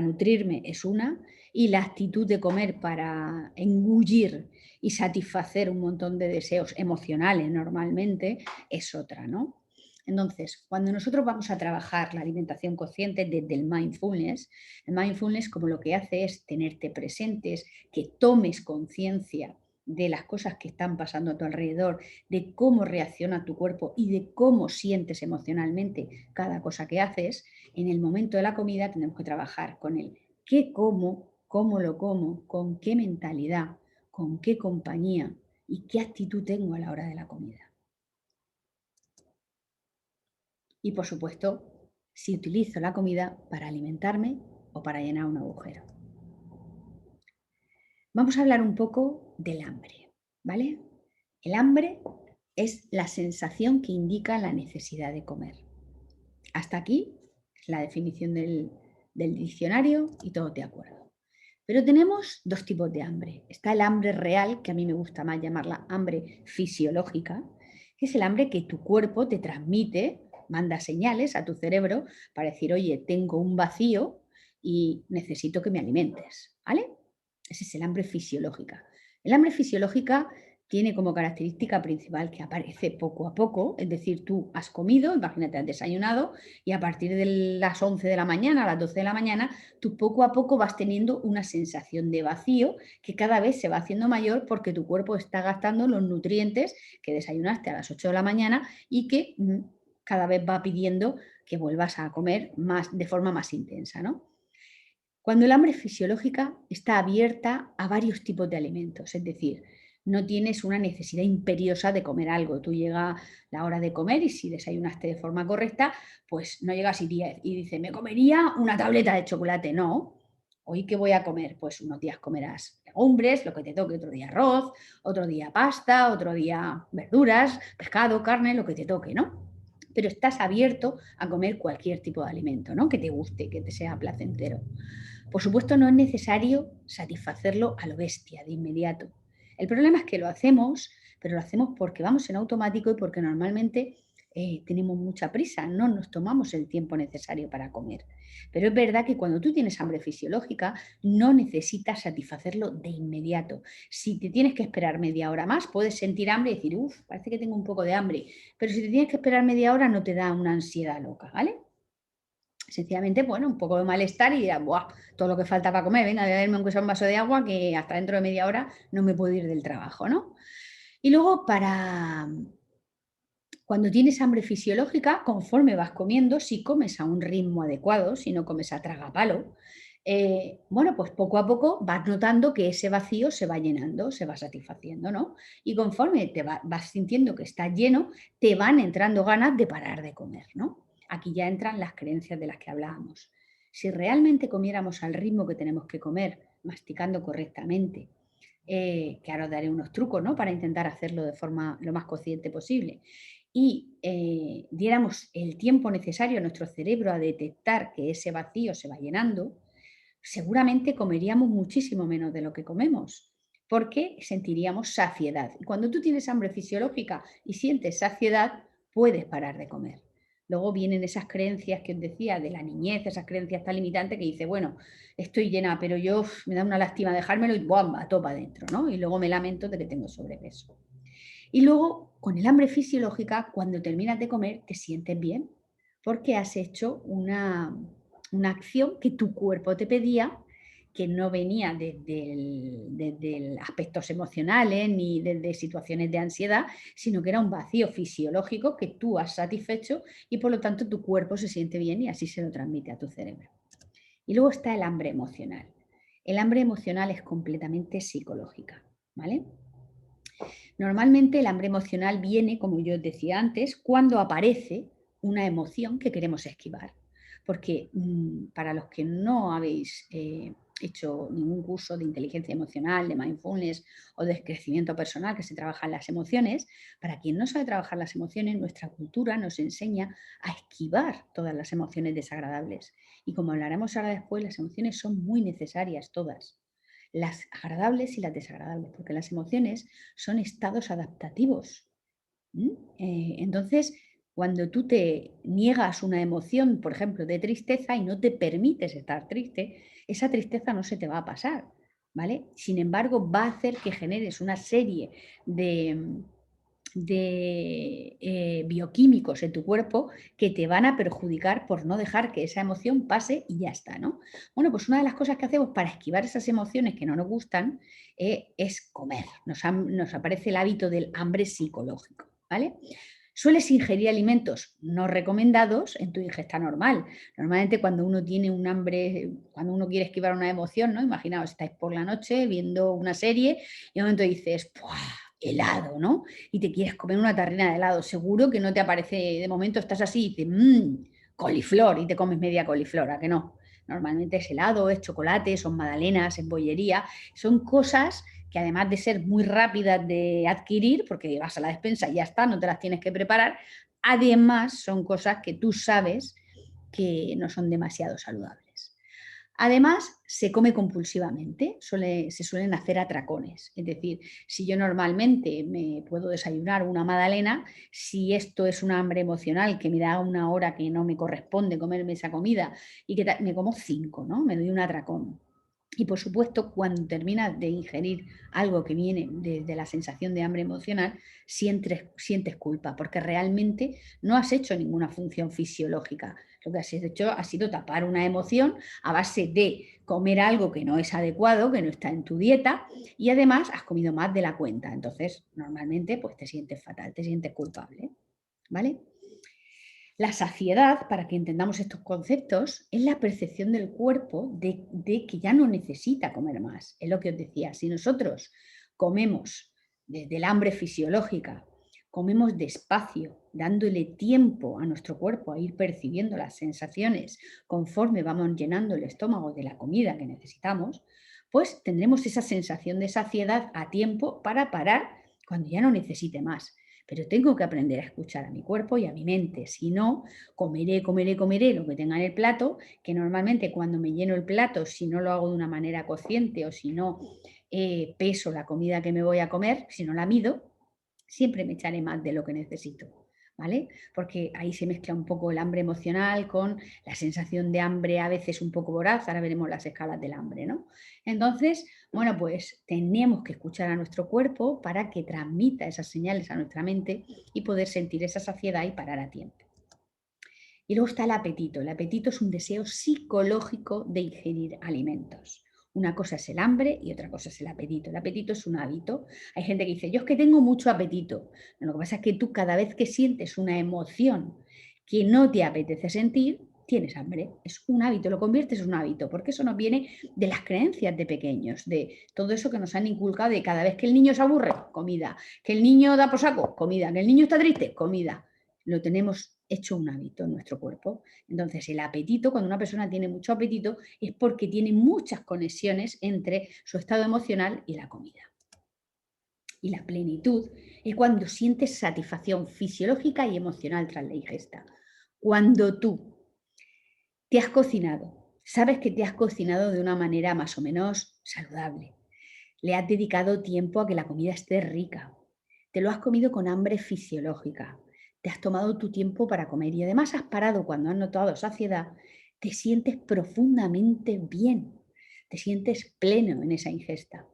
A: nutrirme es una y la actitud de comer para engullir y satisfacer un montón de deseos emocionales normalmente es otra, ¿no? Entonces, cuando nosotros vamos a trabajar la alimentación consciente desde el mindfulness como lo que hace es tenerte presentes, que tomes conciencia de las cosas que están pasando a tu alrededor, de cómo reacciona tu cuerpo y de cómo sientes emocionalmente cada cosa que haces, en el momento de la comida tenemos que trabajar con el qué como, cómo lo como, con qué mentalidad, con qué compañía y qué actitud tengo a la hora de la comida. Y por supuesto, si utilizo la comida para alimentarme o para llenar un agujero. Vamos a hablar un poco del hambre, ¿vale? El hambre es la sensación que indica la necesidad de comer. Hasta aquí es la definición del diccionario y todo de acuerdo. Pero tenemos dos tipos de hambre. Está el hambre real, que a mí me gusta más llamarla hambre fisiológica, que es el hambre que tu cuerpo te transmite, manda señales a tu cerebro para decir, oye, tengo un vacío y necesito que me alimentes, ¿vale? Ese es el hambre fisiológica. El hambre fisiológica tiene como característica principal que aparece poco a poco, es decir, tú has comido, imagínate, has desayunado y a partir de las 11 de la mañana, a las 12 de la mañana, tú poco a poco vas teniendo una sensación de vacío que cada vez se va haciendo mayor porque tu cuerpo está gastando los nutrientes que desayunaste a las 8 de la mañana y que cada vez va pidiendo que vuelvas a comer más, de forma más intensa, ¿no? Cuando el hambre fisiológica está abierta a varios tipos de alimentos, es decir, no tienes una necesidad imperiosa de comer algo. Tú llega la hora de comer y si desayunaste de forma correcta, pues no llegas y dices, me comería una tableta de chocolate. No. ¿Hoy qué voy a comer? Pues unos días comerás legumbres, lo que te toque, otro día arroz, otro día pasta, otro día verduras, pescado, carne, lo que te toque, ¿no? Pero estás abierto a comer cualquier tipo de alimento, ¿no? Que te guste, que te sea placentero. Por supuesto, no es necesario satisfacerlo a lo bestia de inmediato. El problema es que lo hacemos, pero lo hacemos porque vamos en automático y porque normalmente tenemos mucha prisa, no nos tomamos el tiempo necesario para comer. Pero es verdad que cuando tú tienes hambre fisiológica, no necesitas satisfacerlo de inmediato. Si te tienes que esperar media hora más, puedes sentir hambre y decir, uff, parece que tengo un poco de hambre. Pero si te tienes que esperar media hora, no te da una ansiedad loca, ¿vale? Sencillamente, bueno, un poco de malestar y dirás, ¡buah! Todo lo que falta para comer, venga, voy a beberme aunque sea un vaso de agua, que hasta dentro de media hora no me puedo ir del trabajo, ¿no? Y luego, cuando tienes hambre fisiológica, conforme vas comiendo, si comes a un ritmo adecuado, si no comes a tragapalo, bueno, pues poco a poco vas notando que ese vacío se va llenando, se va satisfaciendo, ¿no? Y conforme vas sintiendo que está lleno, te van entrando ganas de parar de comer, ¿no? Aquí ya entran las creencias de las que hablábamos. Si realmente comiéramos al ritmo que tenemos que comer, masticando correctamente, que ahora os daré unos trucos, ¿no? Para intentar hacerlo de forma lo más consciente posible, y diéramos el tiempo necesario a nuestro cerebro a detectar que ese vacío se va llenando, seguramente comeríamos muchísimo menos de lo que comemos. porque sentiríamos saciedad. Y cuando tú tienes hambre fisiológica y sientes saciedad, puedes parar de comer. Luego vienen esas creencias que os decía de la niñez, esas creencias tan limitantes que dice, bueno, estoy llena, pero yo me da una lástima dejármelo y ¡bamba! Topa adentro, ¿no? Y luego me lamento de que tengo sobrepeso. Y luego, con el hambre fisiológica, cuando terminas de comer, te sientes bien, porque has hecho una acción que tu cuerpo te pedía, que no venía desde aspectos emocionales ni desde situaciones de ansiedad, sino que era un vacío fisiológico que tú has satisfecho y por lo tanto tu cuerpo se siente bien y así se lo transmite a tu cerebro. Y luego está el hambre emocional. El hambre emocional es completamente psicológica, ¿vale? Normalmente el hambre emocional viene, como yo os decía antes, cuando aparece una emoción que queremos esquivar. Porque para los que no habéis hecho ningún curso de inteligencia emocional, de mindfulness o de crecimiento personal que se trabajan las emociones, para quien no sabe trabajar las emociones, nuestra cultura nos enseña a esquivar todas las emociones desagradables. Y como hablaremos ahora después, las emociones son muy necesarias todas, las agradables y las desagradables, porque las emociones son estados adaptativos. Entonces, cuando tú te niegas una emoción, por ejemplo, de tristeza y no te permites estar triste, esa tristeza no se te va a pasar, ¿vale? Sin embargo, va a hacer que generes una serie de bioquímicos en tu cuerpo que te van a perjudicar por no dejar que esa emoción pase y ya está, ¿no? Bueno, pues una de las cosas que hacemos para esquivar esas emociones que no nos gustan es comer. Nos aparece el hábito del hambre psicológico, ¿vale? Sueles ingerir alimentos no recomendados en tu ingesta normal. Normalmente cuando uno tiene un hambre, cuando uno quiere esquivar una emoción, ¿no? Imaginaos, estáis por la noche viendo una serie y de momento dices, ¡puah! Helado, ¿no? Y te quieres comer una tarrina de helado. Seguro que no te aparece, de momento estás así y dices, coliflor, y te comes media coliflor, ¿a que no? Normalmente es helado, es chocolate, son magdalenas, es bollería, son cosas que además de ser muy rápidas de adquirir, porque vas a la despensa y ya está, no te las tienes que preparar, además son cosas que tú sabes que no son demasiado saludables. Además, se come compulsivamente, se suelen hacer atracones. Es decir, si yo normalmente me puedo desayunar una magdalena, si esto es un hambre emocional que me da una hora que no me corresponde comerme esa comida y que me como 5, ¿no? Me doy un atracón. Y por supuesto, cuando terminas de ingerir algo que viene desde la sensación de hambre emocional, sientes culpa, porque realmente no has hecho ninguna función fisiológica. Lo que has hecho ha sido tapar una emoción a base de comer algo que no es adecuado, que no está en tu dieta, y además has comido más de la cuenta. Entonces, normalmente, pues te sientes fatal, te sientes culpable, ¿vale? La saciedad, para que entendamos estos conceptos, es la percepción del cuerpo de que ya no necesita comer más. Es lo que os decía, si nosotros comemos desde el hambre fisiológica, comemos despacio, dándole tiempo a nuestro cuerpo a ir percibiendo las sensaciones conforme vamos llenando el estómago de la comida que necesitamos, pues tendremos esa sensación de saciedad a tiempo para parar cuando ya no necesite más. Pero tengo que aprender a escuchar a mi cuerpo y a mi mente. Si no, comeré lo que tenga en el plato, que normalmente cuando me lleno el plato, si no lo hago de una manera consciente o si no peso la comida que me voy a comer, si no la mido, siempre me echaré más de lo que necesito. ¿Vale? Porque ahí se mezcla un poco el hambre emocional con la sensación de hambre a veces un poco voraz. Ahora veremos las escalas del hambre, ¿no? Entonces, bueno, pues tenemos que escuchar a nuestro cuerpo para que transmita esas señales a nuestra mente y poder sentir esa saciedad y parar a tiempo. Y luego está el apetito. El apetito es un deseo psicológico de ingerir alimentos. Una cosa es el hambre y otra cosa es el apetito. El apetito es un hábito. Hay gente que dice, yo es que tengo mucho apetito. Lo que pasa es que tú cada vez que sientes una emoción que no te apetece sentir, tienes hambre. Es un hábito, lo conviertes en un hábito, porque eso nos viene de las creencias de pequeños, de todo eso que nos han inculcado de cada vez que el niño se aburre, comida, que el niño da por saco, comida, que el niño está triste, comida. Lo tenemos hecho un hábito en nuestro cuerpo. Entonces, el apetito, cuando una persona tiene mucho apetito, es porque tiene muchas conexiones entre su estado emocional y la comida. Y la plenitud es cuando sientes satisfacción fisiológica y emocional tras la ingesta. Cuando tú te has cocinado, sabes que te has cocinado de una manera más o menos saludable, Le has dedicado tiempo a que la comida esté rica. Te lo has comido con hambre fisiológica. Te has tomado tu tiempo para comer y además has parado cuando has notado saciedad. Te sientes profundamente bien. Te sientes pleno en esa ingesta.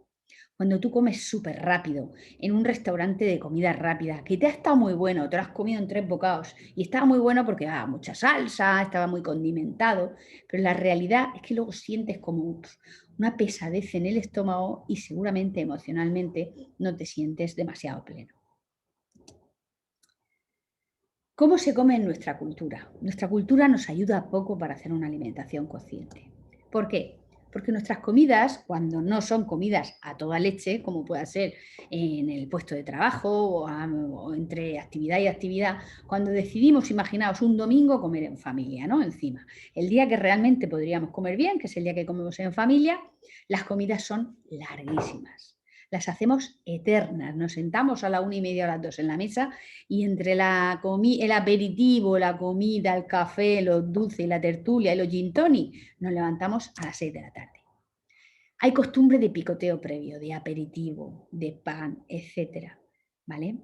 A: Cuando tú comes súper rápido en un restaurante de comida rápida, que te ha estado muy bueno, te lo has comido en 3 bocados y estaba muy bueno porque mucha salsa, estaba muy condimentado, pero la realidad es que luego sientes como una pesadez en el estómago y seguramente emocionalmente no te sientes demasiado pleno. ¿Cómo se come en nuestra cultura? Nuestra cultura nos ayuda poco para hacer una alimentación consciente. ¿Por qué? Porque nuestras comidas, cuando no son comidas a toda leche, como pueda ser en el puesto de trabajo o entre actividad y actividad, cuando decidimos, imaginaos, un domingo comer en familia, ¿no? Encima, el día que realmente podríamos comer bien, que es el día que comemos en familia, las comidas son larguísimas. Las hacemos eternas. Nos sentamos a la 1:30 o a las 2 en la mesa y entre el aperitivo, la comida, el café, los dulces, la tertulia y los gin tonic, nos levantamos a las 6 de la tarde. Hay costumbre de picoteo previo, de aperitivo, de pan, etcétera, ¿vale?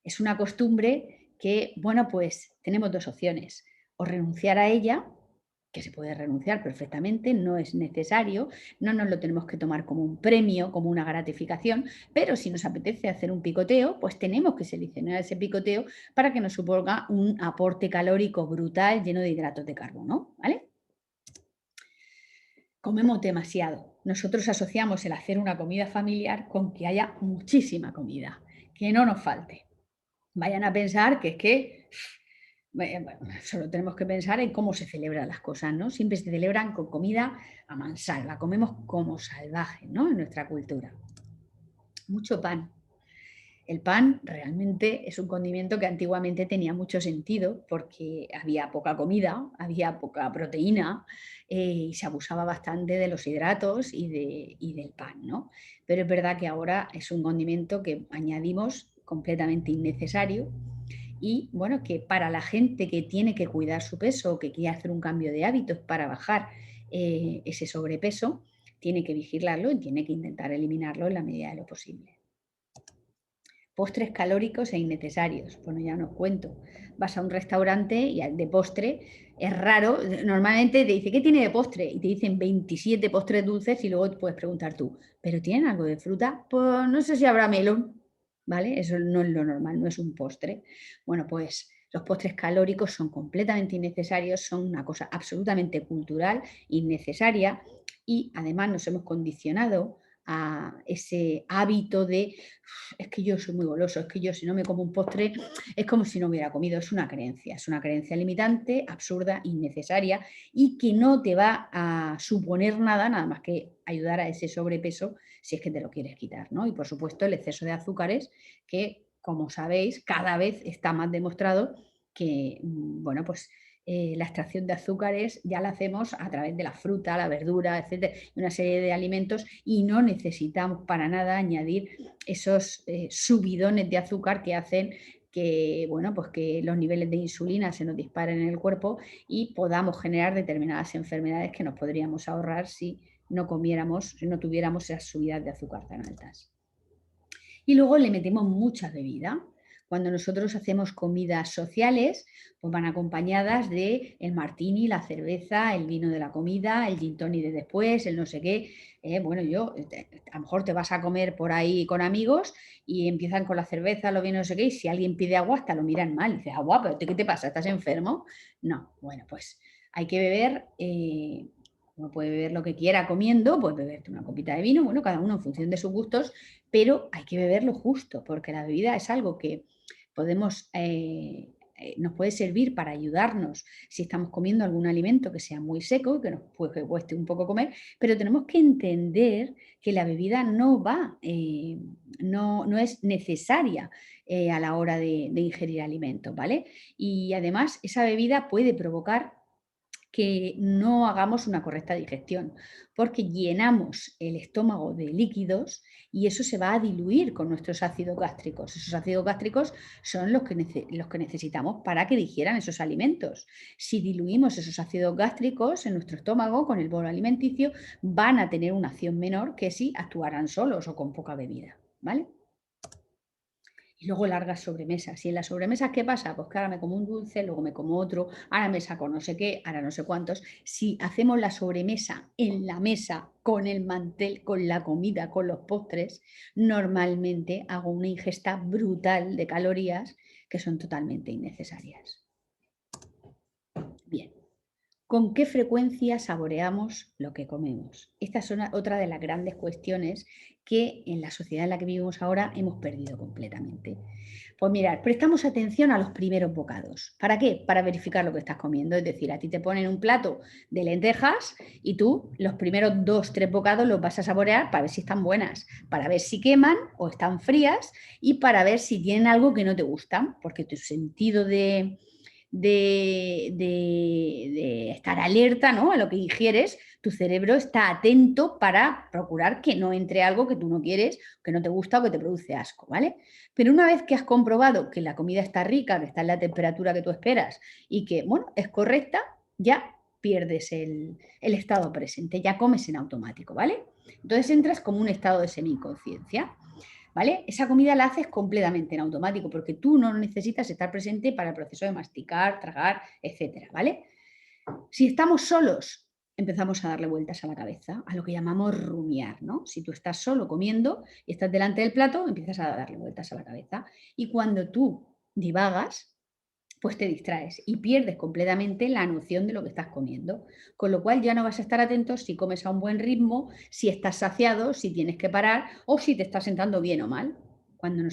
A: Es una costumbre que, bueno, pues tenemos dos opciones: o renunciar a ella, que se puede renunciar perfectamente, no es necesario, no nos lo tenemos que tomar como un premio, como una gratificación, pero si nos apetece hacer un picoteo, pues tenemos que seleccionar ese picoteo para que nos suponga un aporte calórico brutal lleno de hidratos de carbono, ¿vale? Comemos demasiado. Nosotros asociamos el hacer una comida familiar con que haya muchísima comida, que no nos falte. Vayan a pensar que es que bueno, solo tenemos que pensar en cómo se celebran las cosas, ¿no? Siempre se celebran con comida a mansalva, la comemos como salvaje, ¿no? En nuestra cultura. Mucho pan. El pan realmente es un condimento que antiguamente tenía mucho sentido porque había poca comida, había poca proteína y se abusaba bastante de los hidratos y del pan, ¿no? Pero es verdad que ahora es un condimento que añadimos completamente innecesario y bueno, que para la gente que tiene que cuidar su peso o que quiere hacer un cambio de hábitos para bajar ese sobrepeso, tiene que vigilarlo y tiene que intentar eliminarlo en la medida de lo posible. Postres calóricos e innecesarios. Bueno, ya no os cuento. Vas a un restaurante y de postre es raro. Normalmente te dice, ¿qué tiene de postre? Y te dicen 27 postres dulces y luego te puedes preguntar tú, ¿pero tienen algo de fruta? Pues no sé si habrá melón, ¿vale? Eso no es lo normal, no es un postre. Bueno, pues los postres calóricos son completamente innecesarios, son una cosa absolutamente cultural, innecesaria y además nos hemos condicionado a ese hábito de es que yo soy muy goloso, es que yo si no me como un postre es como si no hubiera comido. Es una creencia limitante, absurda, innecesaria y que no te va a suponer nada, nada más que ayudar a ese sobrepeso si es que te lo quieres quitar, ¿no? Y por supuesto el exceso de azúcares que, como sabéis, cada vez está más demostrado que, bueno, pues la extracción de azúcares ya la hacemos a través de la fruta, la verdura, etcétera, una serie de alimentos y no necesitamos para nada añadir esos subidones de azúcar que hacen que, bueno, pues que los niveles de insulina se nos disparen en el cuerpo y podamos generar determinadas enfermedades que nos podríamos ahorrar si no comiéramos, si no tuviéramos esas subidas de azúcar tan altas. Y luego le metemos mucha bebida. Cuando nosotros hacemos comidas sociales, pues van acompañadas de el martini, la cerveza, el vino de la comida, el gin tonic de después, el no sé qué. Bueno, a lo mejor te vas a comer por ahí con amigos y empiezan con la cerveza, lo vino, no sé qué, y si alguien pide agua, hasta lo miran mal. Y dices, agua, pero ¿qué te pasa? ¿Estás enfermo? No, bueno, pues hay que beber. Uno puede beber lo que quiera comiendo, puedes beberte una copita de vino, bueno, cada uno en función de sus gustos, pero hay que beber lo justo, porque la bebida es algo que podemos, nos puede servir para ayudarnos si estamos comiendo algún alimento que sea muy seco, que nos que cueste un poco comer, pero tenemos que entender que la bebida no va, no es necesaria a la hora de ingerir alimentos, ¿vale? Y además esa bebida puede provocar que no hagamos una correcta digestión, porque llenamos el estómago de líquidos y eso se va a diluir con nuestros ácidos gástricos. Esos ácidos gástricos son los que necesitamos para que digieran esos alimentos. Si diluimos esos ácidos gástricos en nuestro estómago con el bolo alimenticio, van a tener una acción menor que si actuaran solos o con poca bebida, ¿vale? Y luego largas sobremesas. ¿Y en las sobremesas qué pasa? Pues que ahora me como un dulce, luego me como otro, ahora me saco no sé qué, ahora no sé cuántos. Si hacemos la sobremesa en la mesa, con el mantel, con la comida, con los postres, normalmente hago una ingesta brutal de calorías que son totalmente innecesarias. Bien. ¿Con qué frecuencia saboreamos lo que comemos? Esta es otra de las grandes cuestiones que en la sociedad en la que vivimos ahora hemos perdido completamente. Pues mirad, prestamos atención a los primeros bocados. ¿Para qué? Para verificar lo que estás comiendo. Es decir, a ti te ponen un plato de lentejas y tú los primeros 2, 3 bocados los vas a saborear para ver si están buenas, para ver si queman o están frías y para ver si tienen algo que no te gusta, porque tu sentido de estar alerta, ¿no?, a lo que ingieres, tu cerebro está atento para procurar que no entre algo que tú no quieres, que no te gusta o que te produce asco, ¿vale? Pero una vez que has comprobado que la comida está rica, que está en la temperatura que tú esperas y que, bueno, es correcta, ya pierdes el estado presente, ya comes en automático, ¿vale? Entonces entras como un estado de semi-inconsciencia. ¿Vale? Esa comida la haces completamente en automático porque tú no necesitas estar presente para el proceso de masticar, tragar, etcétera, ¿vale? Si estamos solos, empezamos a darle vueltas a la cabeza, a lo que llamamos rumiar, ¿no? Si tú estás solo comiendo y estás delante del plato, empiezas a darle vueltas a la cabeza. Y cuando tú divagas, pues te distraes y pierdes completamente la noción de lo que estás comiendo. Con lo cual ya no vas a estar atento si comes a un buen ritmo, si estás saciado, si tienes que parar o si te estás sentando bien o mal. Cuando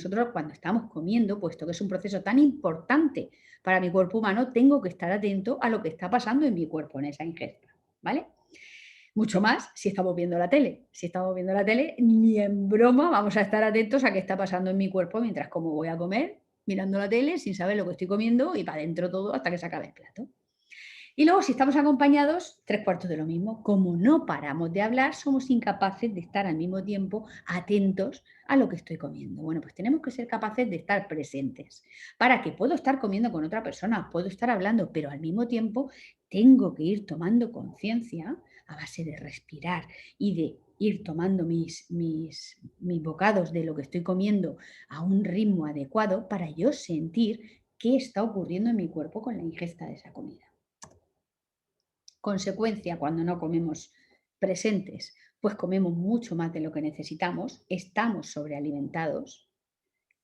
A: estamos comiendo, puesto que es un proceso tan importante para mi cuerpo humano, tengo que estar atento a lo que está pasando en mi cuerpo en esa ingesta, ¿vale? Mucho más si estamos viendo la tele. Si estamos viendo la tele, ni en broma vamos a estar atentos a qué está pasando en mi cuerpo mientras como voy a comer, mirando la tele, sin saber lo que estoy comiendo y para adentro todo hasta que se acabe el plato. Y luego, si estamos acompañados, 3/4 de lo mismo. Como no paramos de hablar, somos incapaces de estar al mismo tiempo atentos a lo que estoy comiendo. Bueno, pues tenemos que ser capaces de estar presentes. Para que puedo estar comiendo con otra persona, puedo estar hablando, pero al mismo tiempo tengo que ir tomando conciencia a base de respirar y de ir tomando mis bocados de lo que estoy comiendo a un ritmo adecuado para yo sentir qué está ocurriendo en mi cuerpo con la ingesta de esa comida. Consecuencia, cuando no comemos presentes, pues comemos mucho más de lo que necesitamos, estamos sobrealimentados,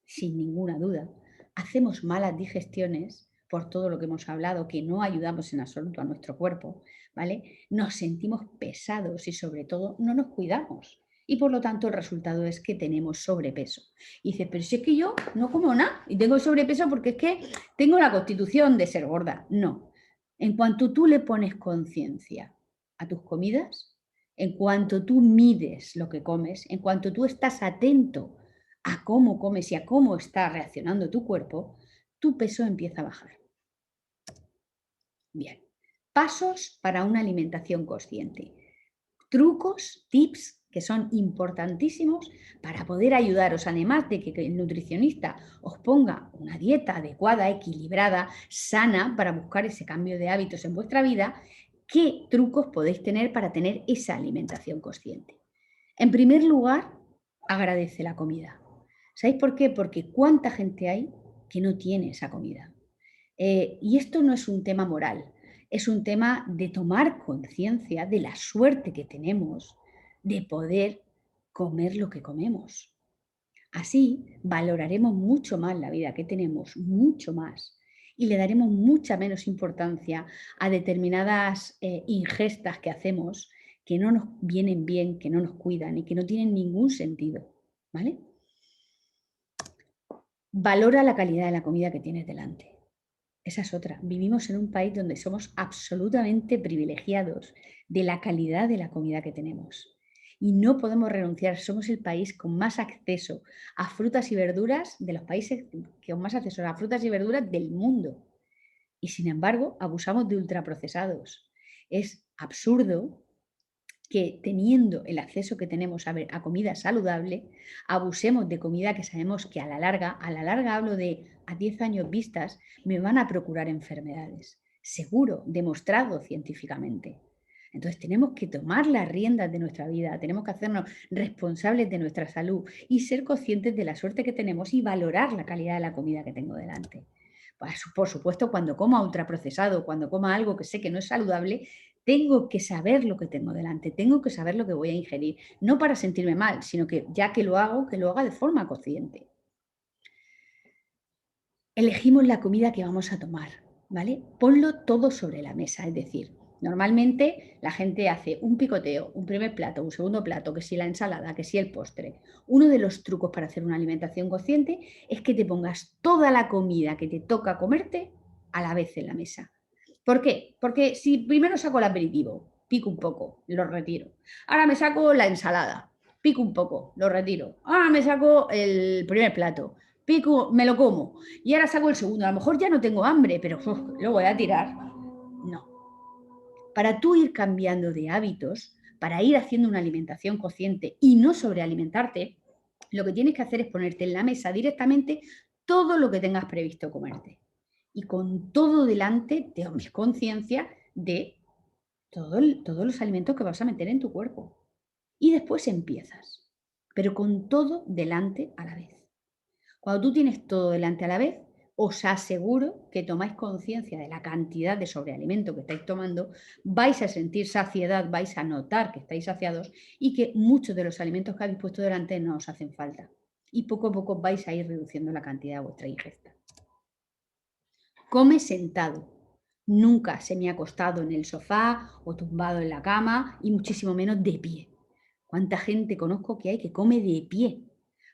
A: sin ninguna duda, hacemos malas digestiones por todo lo que hemos hablado, que no ayudamos en absoluto a nuestro cuerpo, ¿vale? Nos sentimos pesados y sobre todo no nos cuidamos. Y por lo tanto el resultado es que tenemos sobrepeso. Y dices, pero si es que yo no como nada y tengo sobrepeso porque es que tengo la constitución de ser gorda. No. En cuanto tú le pones conciencia a tus comidas, en cuanto tú mides lo que comes, en cuanto tú estás atento a cómo comes y a cómo está reaccionando tu cuerpo, tu peso empieza a bajar. Bien, pasos para una alimentación consciente. Trucos, tips que son importantísimos para poder ayudaros, además de que el nutricionista os ponga una dieta adecuada, equilibrada, sana, para buscar ese cambio de hábitos en vuestra vida. ¿Qué trucos podéis tener para tener esa alimentación consciente? En primer lugar, agradece la comida. ¿Sabéis por qué? Porque cuánta gente hay que no tiene esa comida. Y esto no es un tema moral, es un tema de tomar conciencia de la suerte que tenemos de poder comer lo que comemos. Así valoraremos mucho más la vida que tenemos, mucho más, y le daremos mucha menos importancia a determinadas ingestas que hacemos que no nos vienen bien, que no nos cuidan y que no tienen ningún sentido. ¿Vale? Valora la calidad de la comida que tienes delante. Esa es otra. Vivimos en un país donde somos absolutamente privilegiados de la calidad de la comida que tenemos. Y no podemos renunciar. Somos el país con más acceso a frutas y verduras, de los países con más acceso a frutas y verduras del mundo. Y sin embargo, abusamos de ultraprocesados. Es absurdo que teniendo el acceso que tenemos a comida saludable, abusemos de comida que sabemos que a la larga hablo de a 10 años vistas, me van a procurar enfermedades. Seguro, demostrado científicamente. Entonces tenemos que tomar las riendas de nuestra vida, tenemos que hacernos responsables de nuestra salud y ser conscientes de la suerte que tenemos y valorar la calidad de la comida que tengo delante. Pues, por supuesto, cuando coma ultraprocesado, cuando coma algo que sé que no es saludable, tengo que saber lo que tengo delante, tengo que saber lo que voy a ingerir, no para sentirme mal, sino que ya que lo hago, que lo haga de forma consciente. Elegimos la comida que vamos a tomar, ¿vale? Ponlo todo sobre la mesa, es decir, normalmente la gente hace un picoteo, un primer plato, un segundo plato, que si la ensalada, que si el postre. Uno de los trucos para hacer una alimentación consciente es que te pongas toda la comida que te toca comerte a la vez en la mesa. ¿Por qué? Porque si primero saco el aperitivo, pico un poco, lo retiro. Ahora me saco la ensalada, pico un poco, lo retiro. Ahora me saco el primer plato, pico, me lo como. Y ahora saco el segundo. A lo mejor ya no tengo hambre, pero lo voy a tirar. No. Para tú ir cambiando de hábitos, para ir haciendo una alimentación consciente y no sobrealimentarte, lo que tienes que hacer es ponerte en la mesa directamente todo lo que tengas previsto comerte. Y con todo delante, te tomes conciencia de todos los alimentos que vas a meter en tu cuerpo. Y después empiezas, pero con todo delante a la vez. Cuando tú tienes todo delante a la vez, os aseguro que tomáis conciencia de la cantidad de sobrealimento que estáis tomando, vais a sentir saciedad, vais a notar que estáis saciados y que muchos de los alimentos que habéis puesto delante no os hacen falta. Y poco a poco vais a ir reduciendo la cantidad de vuestra ingesta. Come sentado. Nunca se me ha acostado en el sofá o tumbado en la cama y muchísimo menos de pie. ¿Cuánta gente conozco que hay que come de pie?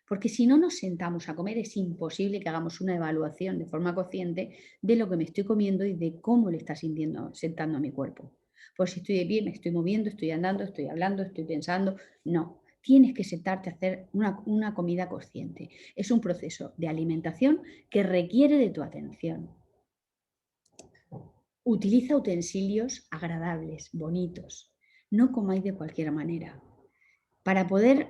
A: Porque si no nos sentamos a comer es imposible que hagamos una evaluación de forma consciente de lo que me estoy comiendo y de cómo le está sentando a mi cuerpo. Pues si estoy de pie, me estoy moviendo, estoy andando, estoy hablando, estoy pensando. No, tienes que sentarte a hacer una comida consciente. Es un proceso de alimentación que requiere de tu atención. Utiliza utensilios agradables, bonitos. No comáis de cualquier manera. Para poder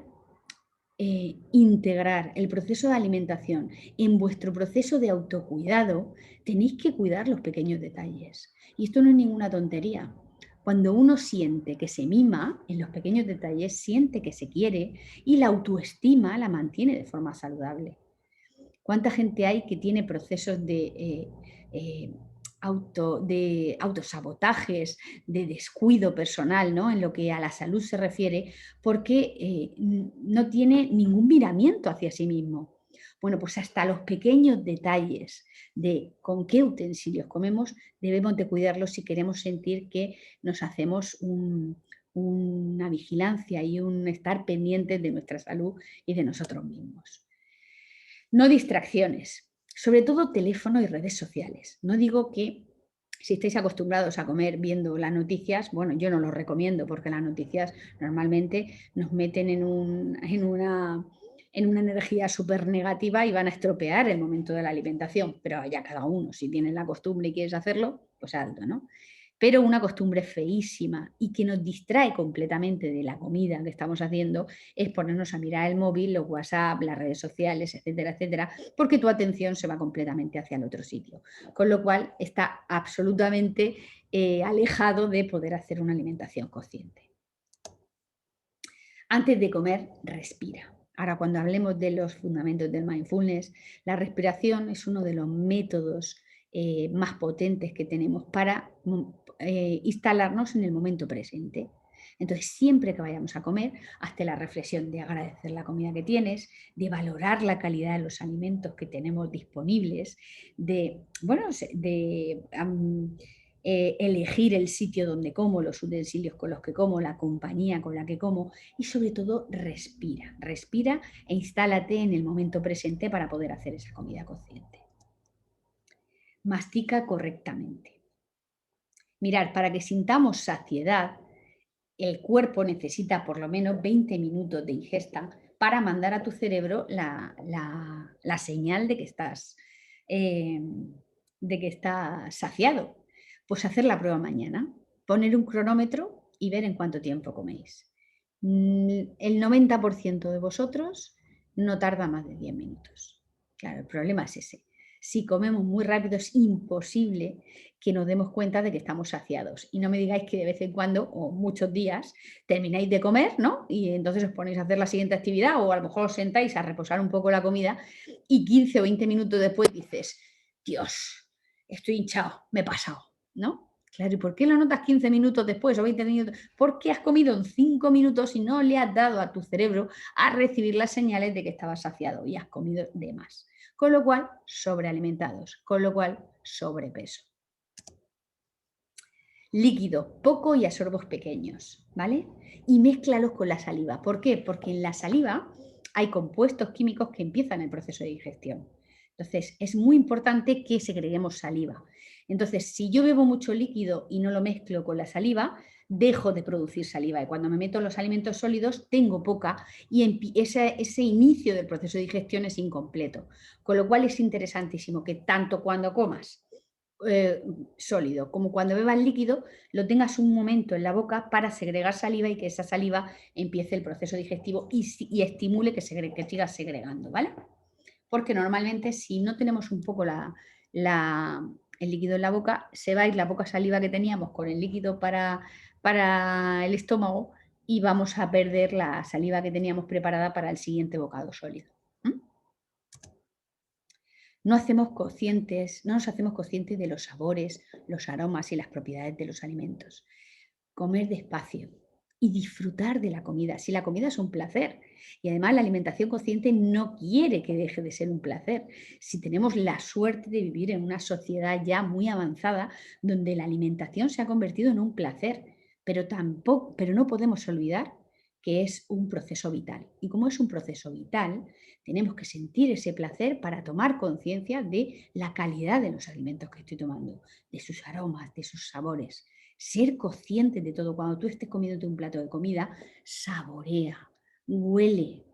A: integrar el proceso de alimentación en vuestro proceso de autocuidado, tenéis que cuidar los pequeños detalles. Y esto no es ninguna tontería. Cuando uno siente que se mima en los pequeños detalles, siente que se quiere y la autoestima la mantiene de forma saludable. ¿Cuánta gente hay que tiene procesos de autosabotajes, de descuido personal, ¿no? En lo que a la salud se refiere, porque no tiene ningún miramiento hacia sí mismo? Bueno, pues hasta los pequeños detalles de con qué utensilios comemos debemos de cuidarlos si queremos sentir que nos hacemos una vigilancia y un estar pendientes de nuestra salud y de nosotros mismos. No distracciones, sobre todo teléfono y redes sociales. No digo que si estáis acostumbrados a comer viendo las noticias, bueno, yo no lo recomiendo porque las noticias normalmente nos meten en una energía súper negativa y van a estropear el momento de la alimentación, pero ya cada uno, si tienes la costumbre y quieres hacerlo, pues hazlo, ¿no? Pero una costumbre feísima y que nos distrae completamente de la comida que estamos haciendo es ponernos a mirar el móvil, los WhatsApp, las redes sociales, etcétera, etcétera, porque tu atención se va completamente hacia el otro sitio. Con lo cual está absolutamente alejado de poder hacer una alimentación consciente. Antes de comer, respira. Ahora, cuando hablemos de los fundamentos del mindfulness, la respiración es uno de los métodos más potentes que tenemos para instalarnos en el momento presente. Entonces, siempre que vayamos a comer, hazte la reflexión de agradecer la comida que tienes, de valorar la calidad de los alimentos que tenemos disponibles, elegir el sitio donde como, los utensilios con los que como, la compañía con la que como y sobre todo respira e instálate en el momento presente para poder hacer esa comida consciente. Mastica correctamente. Mirad, para que sintamos saciedad, el cuerpo necesita por lo menos 20 minutos de ingesta para mandar a tu cerebro la señal de que estás saciado. Pues hacer la prueba mañana. poner un cronómetro y ver en cuánto tiempo coméis. El 90% de vosotros no tarda más de 10 minutos. Claro, el problema es ese. Si comemos muy rápido es imposible que nos demos cuenta de que estamos saciados. Y no me digáis que de vez en cuando o muchos días termináis de comer, ¿no? Y entonces os ponéis a hacer la siguiente actividad o a lo mejor os sentáis a reposar un poco la comida y 15 o 20 minutos después dices, Dios, estoy hinchado, me he pasado, ¿no? Claro, ¿y por qué lo notas 15 minutos después o 20 minutos? Porque has comido en 5 minutos y no le has dado a tu cerebro a recibir las señales de que estabas saciado y has comido de más. Con lo cual, sobrealimentados, con lo cual, sobrepeso. Líquido, poco y a sorbos pequeños, ¿vale? Y mézclalos con la saliva. ¿Por qué? Porque en la saliva hay compuestos químicos que empiezan el proceso de digestión. Entonces, es muy importante que segreguemos saliva. Entonces, si yo bebo mucho líquido y no lo mezclo con la saliva, dejo de producir saliva. Y cuando me meto en los alimentos sólidos, tengo poca y ese inicio del proceso de digestión es incompleto. Con lo cual es interesantísimo que tanto cuando comas sólido, como cuando bebas líquido, lo tengas un momento en la boca para segregar saliva y que esa saliva empiece el proceso digestivo y estimule que siga segregando, ¿vale? Porque normalmente si no tenemos un poco el líquido en la boca, se va a ir la poca saliva que teníamos con el líquido para el estómago y vamos a perder la saliva que teníamos preparada para el siguiente bocado sólido. No nos hacemos conscientes de los sabores, los aromas y las propiedades de los alimentos. Comer despacio y disfrutar de la comida. Si la comida es un placer y además la alimentación consciente no quiere que deje de ser un placer. Si tenemos la suerte de vivir en una sociedad ya muy avanzada donde la alimentación se ha convertido en un placer, pero no podemos olvidar que es un proceso vital. Y como es un proceso vital, tenemos que sentir ese placer para tomar conciencia de la calidad de los alimentos que estoy tomando, de sus aromas, de sus sabores. Ser consciente de todo. Cuando tú estés comiéndote un plato de comida, saborea, huele,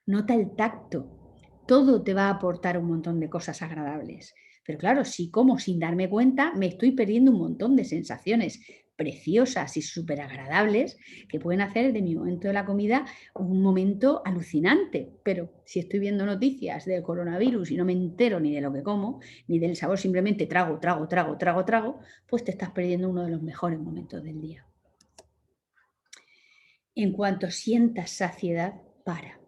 A: nota el tacto. Todo te va a aportar un montón de cosas agradables. Pero claro, si como sin darme cuenta, me estoy perdiendo un montón de sensaciones preciosas y súper agradables que pueden hacer de mi momento de la comida un momento alucinante. Pero si estoy viendo noticias del coronavirus y no me entero ni de lo que como, ni del sabor, simplemente trago, pues te estás perdiendo uno de los mejores momentos del día. En cuanto sientas saciedad, para.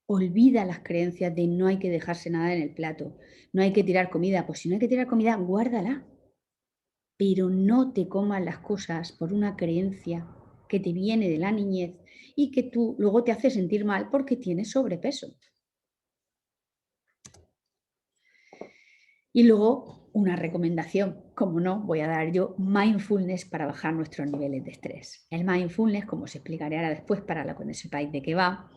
A: Olvida las creencias de no hay que dejarse nada en el plato, no hay que tirar comida. Pues si no hay que tirar comida, guárdala. Pero no te comas las cosas por una creencia que te viene de la niñez y que tú luego te hace sentir mal porque tienes sobrepeso. Y luego una recomendación, como no, voy a dar yo mindfulness para bajar nuestros niveles de estrés. El mindfulness, como os explicaré ahora después para lo que sepáis de qué va,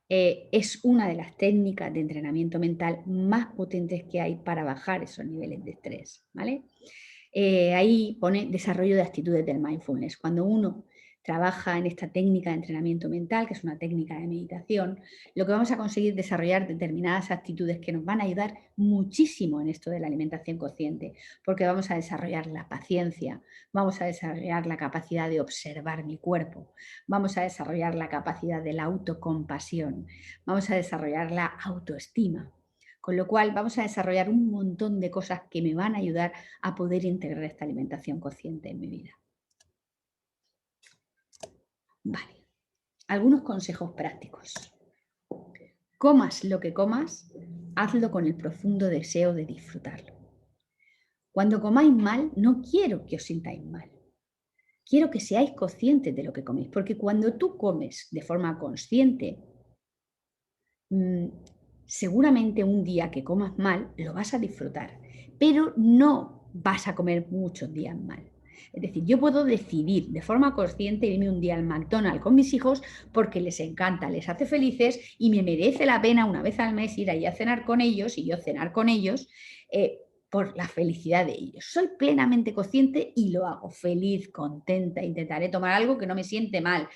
A: es una de las técnicas de entrenamiento mental más potentes que hay para bajar esos niveles de estrés, ¿vale? Ahí pone desarrollo de actitudes del mindfulness. Cuando uno trabaja en esta técnica de entrenamiento mental, que es una técnica de meditación, lo que vamos a conseguir es desarrollar determinadas actitudes que nos van a ayudar muchísimo en esto de la alimentación consciente, porque vamos a desarrollar la paciencia, vamos a desarrollar la capacidad de observar mi cuerpo, vamos a desarrollar la capacidad de la autocompasión, vamos a desarrollar la autoestima. Con lo cual vamos a desarrollar un montón de cosas que me van a ayudar a poder integrar esta alimentación consciente en mi vida. Vale, algunos consejos prácticos. Comas lo que comas, hazlo con el profundo deseo de disfrutarlo. Cuando comáis mal, no quiero que os sintáis mal. Quiero que seáis conscientes de lo que coméis, porque cuando tú comes de forma consciente, seguramente un día que comas mal lo vas a disfrutar, pero no vas a comer muchos días mal. Es decir, yo puedo decidir de forma consciente irme un día al McDonald's con mis hijos porque les encanta, les hace felices y me merece la pena una vez al mes ir allí a cenar con ellos y yo cenar con ellos por la felicidad de ellos. Soy plenamente consciente y lo hago feliz, contenta. Intentaré tomar algo que no me siente mal,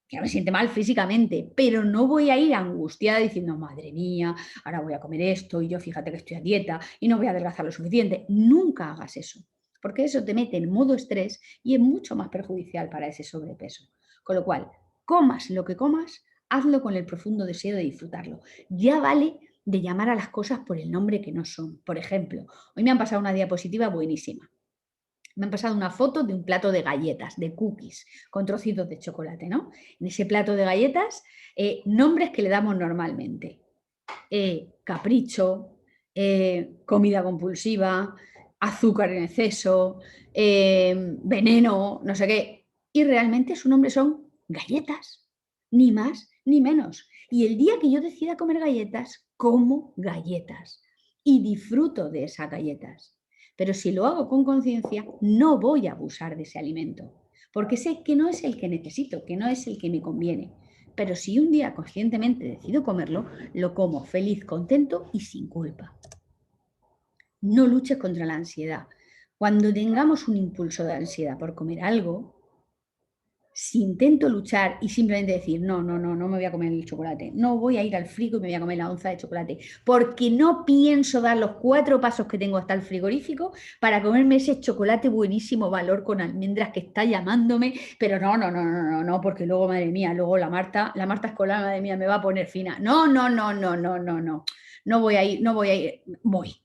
A: que no me siente mal físicamente, pero no voy a ir angustiada diciendo, madre mía, ahora voy a comer esto y yo fíjate que estoy a dieta y no voy a adelgazar lo suficiente. Nunca hagas eso. porque eso te mete en modo estrés y es mucho más perjudicial para ese sobrepeso. Con lo cual, comas lo que comas, hazlo con el profundo deseo de disfrutarlo. Ya vale de llamar a las cosas por el nombre que no son. Por ejemplo, hoy me han pasado una diapositiva buenísima. Me han pasado una foto de un plato de galletas, de cookies, con trocitos de chocolate, ¿no? En ese plato de galletas, nombres que le damos normalmente. Capricho, comida compulsiva, azúcar en exceso, veneno, no sé qué. Y realmente su nombre son galletas, ni más ni menos. Y el día que yo decida comer galletas, como galletas y disfruto de esas galletas. Pero si lo hago con conciencia, no voy a abusar de ese alimento, porque sé que no es el que necesito, que no es el que me conviene. Pero si un día conscientemente decido comerlo, lo como feliz, contento y sin culpa. No luches contra la ansiedad. Cuando tengamos un impulso de ansiedad por comer algo, si intento luchar y simplemente decir, no me voy a comer el chocolate, no voy a ir al frigo y me voy a comer la onza de chocolate, porque no pienso dar los 4 pasos que tengo hasta el frigorífico para comerme ese chocolate buenísimo valor con almendras que está llamándome, pero no, porque luego, madre mía, luego la Marta Escolar, madre mía, me va a poner fina. No voy a ir, voy.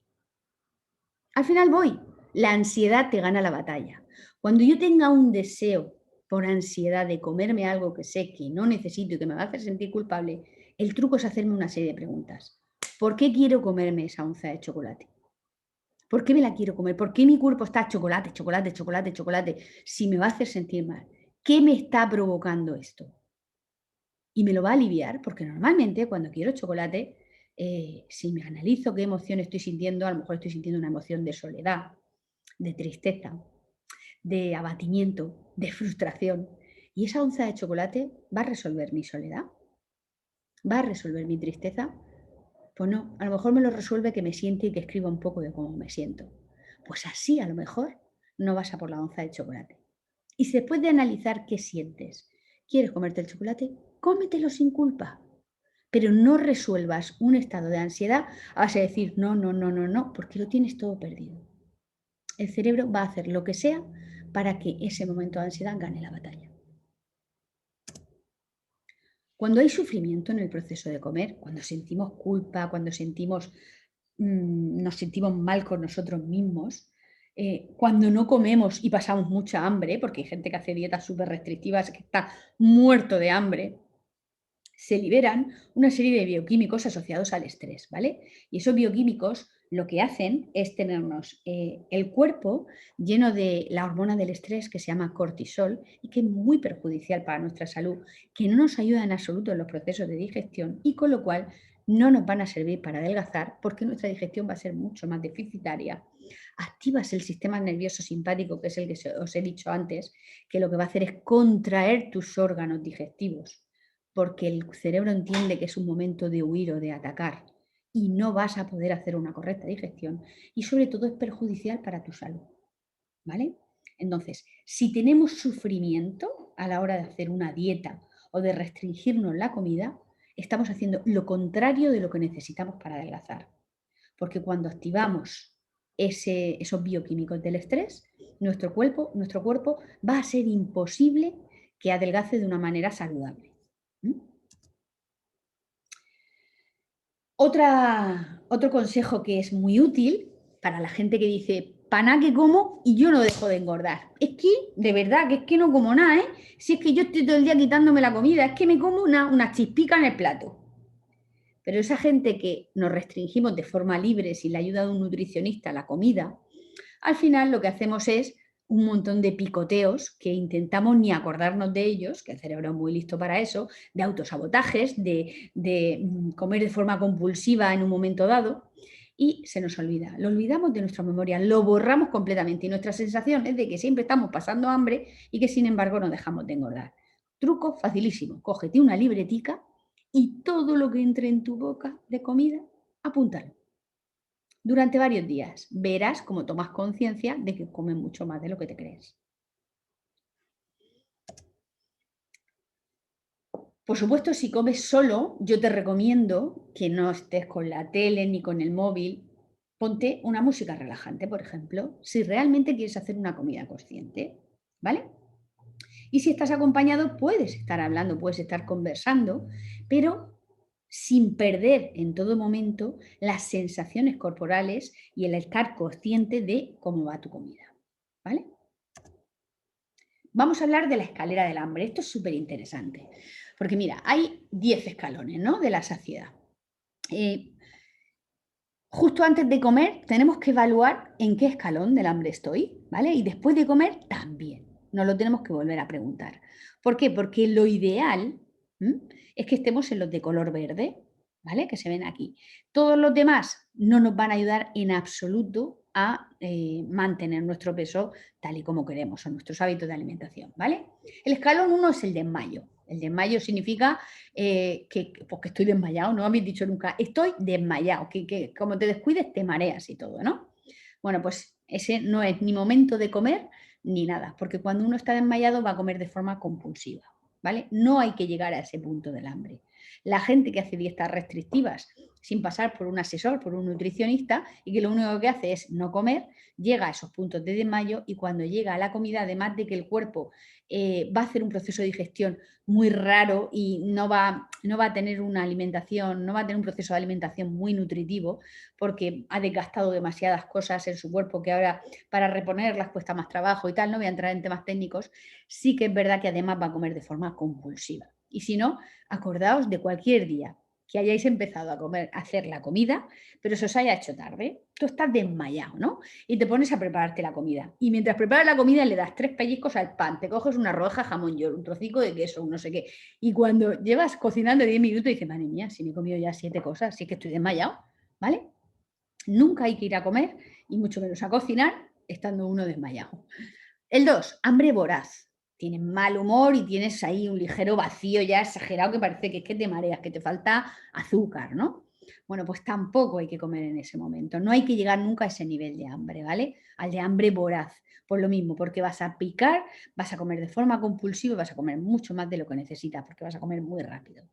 A: Al final voy. La ansiedad te gana la batalla. Cuando yo tenga un deseo por ansiedad de comerme algo que sé que no necesito y que me va a hacer sentir culpable, el truco es hacerme una serie de preguntas. ¿Por qué quiero comerme esa onza de chocolate? ¿Por qué me la quiero comer? ¿Por qué mi cuerpo está chocolate, chocolate, chocolate, chocolate? Si me va a hacer sentir mal. ¿Qué me está provocando esto? Y me lo va a aliviar, porque normalmente cuando quiero chocolate, si me analizo qué emoción estoy sintiendo, a lo mejor estoy sintiendo una emoción de soledad, de tristeza, de abatimiento, de frustración. ¿Y esa onza de chocolate va a resolver mi soledad? ¿Va a resolver mi tristeza? Pues no, a lo mejor me lo resuelve que me siente y que escriba un poco de cómo me siento. Pues así a lo mejor no vas a por la onza de chocolate. Y si después de analizar qué sientes, quieres comerte el chocolate, cómetelo sin culpa. Pero no resuelvas un estado de ansiedad a base de decir no, porque lo tienes todo perdido. El cerebro va a hacer lo que sea para que ese momento de ansiedad gane la batalla. Cuando hay sufrimiento en el proceso de comer, cuando sentimos culpa, cuando nos sentimos mal con nosotros mismos, cuando no comemos y pasamos mucha hambre, porque hay gente que hace dietas súper restrictivas que está muerto de hambre, se liberan una serie de bioquímicos asociados al estrés, ¿vale? Y esos bioquímicos lo que hacen es tenernos el cuerpo lleno de la hormona del estrés que se llama cortisol y que es muy perjudicial para nuestra salud, que no nos ayuda en absoluto en los procesos de digestión y con lo cual no nos van a servir para adelgazar porque nuestra digestión va a ser mucho más deficitaria. Activas el sistema nervioso simpático, que es el que os he dicho antes, que lo que va a hacer es contraer tus órganos digestivos porque el cerebro entiende que es un momento de huir o de atacar y no vas a poder hacer una correcta digestión y sobre todo es perjudicial para tu salud, ¿vale? Entonces, si tenemos sufrimiento a la hora de hacer una dieta o de restringirnos la comida, estamos haciendo lo contrario de lo que necesitamos para adelgazar. Porque cuando activamos esos bioquímicos del estrés, nuestro cuerpo va a ser imposible que adelgace de una manera saludable. Otro consejo que es muy útil para la gente que dice, paná que como y yo no dejo de engordar. Es que, de verdad, que es que no como nada, ¿eh? Si es que yo estoy todo el día quitándome la comida, es que me como una chispica en el plato. Pero esa gente que nos restringimos de forma libre sin la ayuda de un nutricionista a la comida, al final lo que hacemos es un montón de picoteos que intentamos ni acordarnos de ellos, que el cerebro es muy listo para eso, de autosabotajes, de comer de forma compulsiva en un momento dado, y se nos olvida. Lo olvidamos de nuestra memoria, lo borramos completamente y nuestra sensación es de que siempre estamos pasando hambre y que sin embargo no dejamos de engordar. Truco facilísimo, cógete una libretica y todo lo que entre en tu boca de comida, apúntalo. Durante varios días verás cómo tomas conciencia de que comes mucho más de lo que te crees. Por supuesto, si comes solo, yo te recomiendo que no estés con la tele ni con el móvil. ponte una música relajante, por ejemplo, si realmente quieres hacer una comida consciente, ¿vale? Y si estás acompañado, puedes estar hablando, puedes estar conversando, pero sin perder en todo momento las sensaciones corporales y el estar consciente de cómo va tu comida, ¿vale? Vamos a hablar de la escalera del hambre. Esto es súper interesante, porque mira, hay 10 escalones, ¿no?, de la saciedad. Justo antes de comer tenemos que evaluar en qué escalón del hambre estoy, ¿vale? Y después de comer también. Nos lo tenemos que volver a preguntar. ¿Por qué? Porque lo ideal, ¿m?, es que estemos en los de color verde, ¿vale? Que se ven aquí. Todos los demás no nos van a ayudar en absoluto a mantener nuestro peso tal y como queremos o nuestros hábitos de alimentación, ¿vale? El escalón 1 es el desmayo. El desmayo significa pues que estoy desmayado, no habéis dicho nunca, estoy desmayado, que como te descuides te mareas y todo, ¿no? Bueno, pues ese no es ni momento de comer ni nada, porque cuando uno está desmayado va a comer de forma compulsiva, ¿vale? No hay que llegar a ese punto del hambre. La gente que hace dietas restrictivas sin pasar por un asesor, por un nutricionista, y que lo único que hace es no comer, llega a esos puntos de desmayo y cuando llega a la comida, además de que el cuerpo va a hacer un proceso de digestión muy raro y no va a tener una alimentación, no va a tener un proceso de alimentación muy nutritivo porque ha desgastado demasiadas cosas en su cuerpo que ahora para reponerlas cuesta más trabajo y tal, no voy a entrar en temas técnicos, sí que es verdad que además va a comer de forma compulsiva. Y si no, acordaos de cualquier día que hayáis empezado a comer, a hacer la comida, pero se os haya hecho tarde, tú estás desmayado, ¿no? Y te pones a prepararte la comida. Y mientras preparas la comida le das 3 pellizcos al pan, te coges una rodaja de jamón york, un trocico de queso, un no sé qué. Y cuando llevas cocinando 10 minutos dices, madre mía, si me he comido ya 7 cosas, sí que estoy desmayado, ¿vale? Nunca hay que ir a comer, y mucho menos a cocinar, estando uno desmayado. El 2, hambre voraz. Tienes mal humor y tienes ahí un ligero vacío ya exagerado que parece que es que te mareas, que te falta azúcar, ¿no? Bueno, pues tampoco hay que comer en ese momento. No hay que llegar nunca a ese nivel de hambre, ¿vale? Al de hambre voraz. Por lo mismo, porque vas a picar, vas a comer de forma compulsiva y vas a comer mucho más de lo que necesitas, porque vas a comer muy rápido.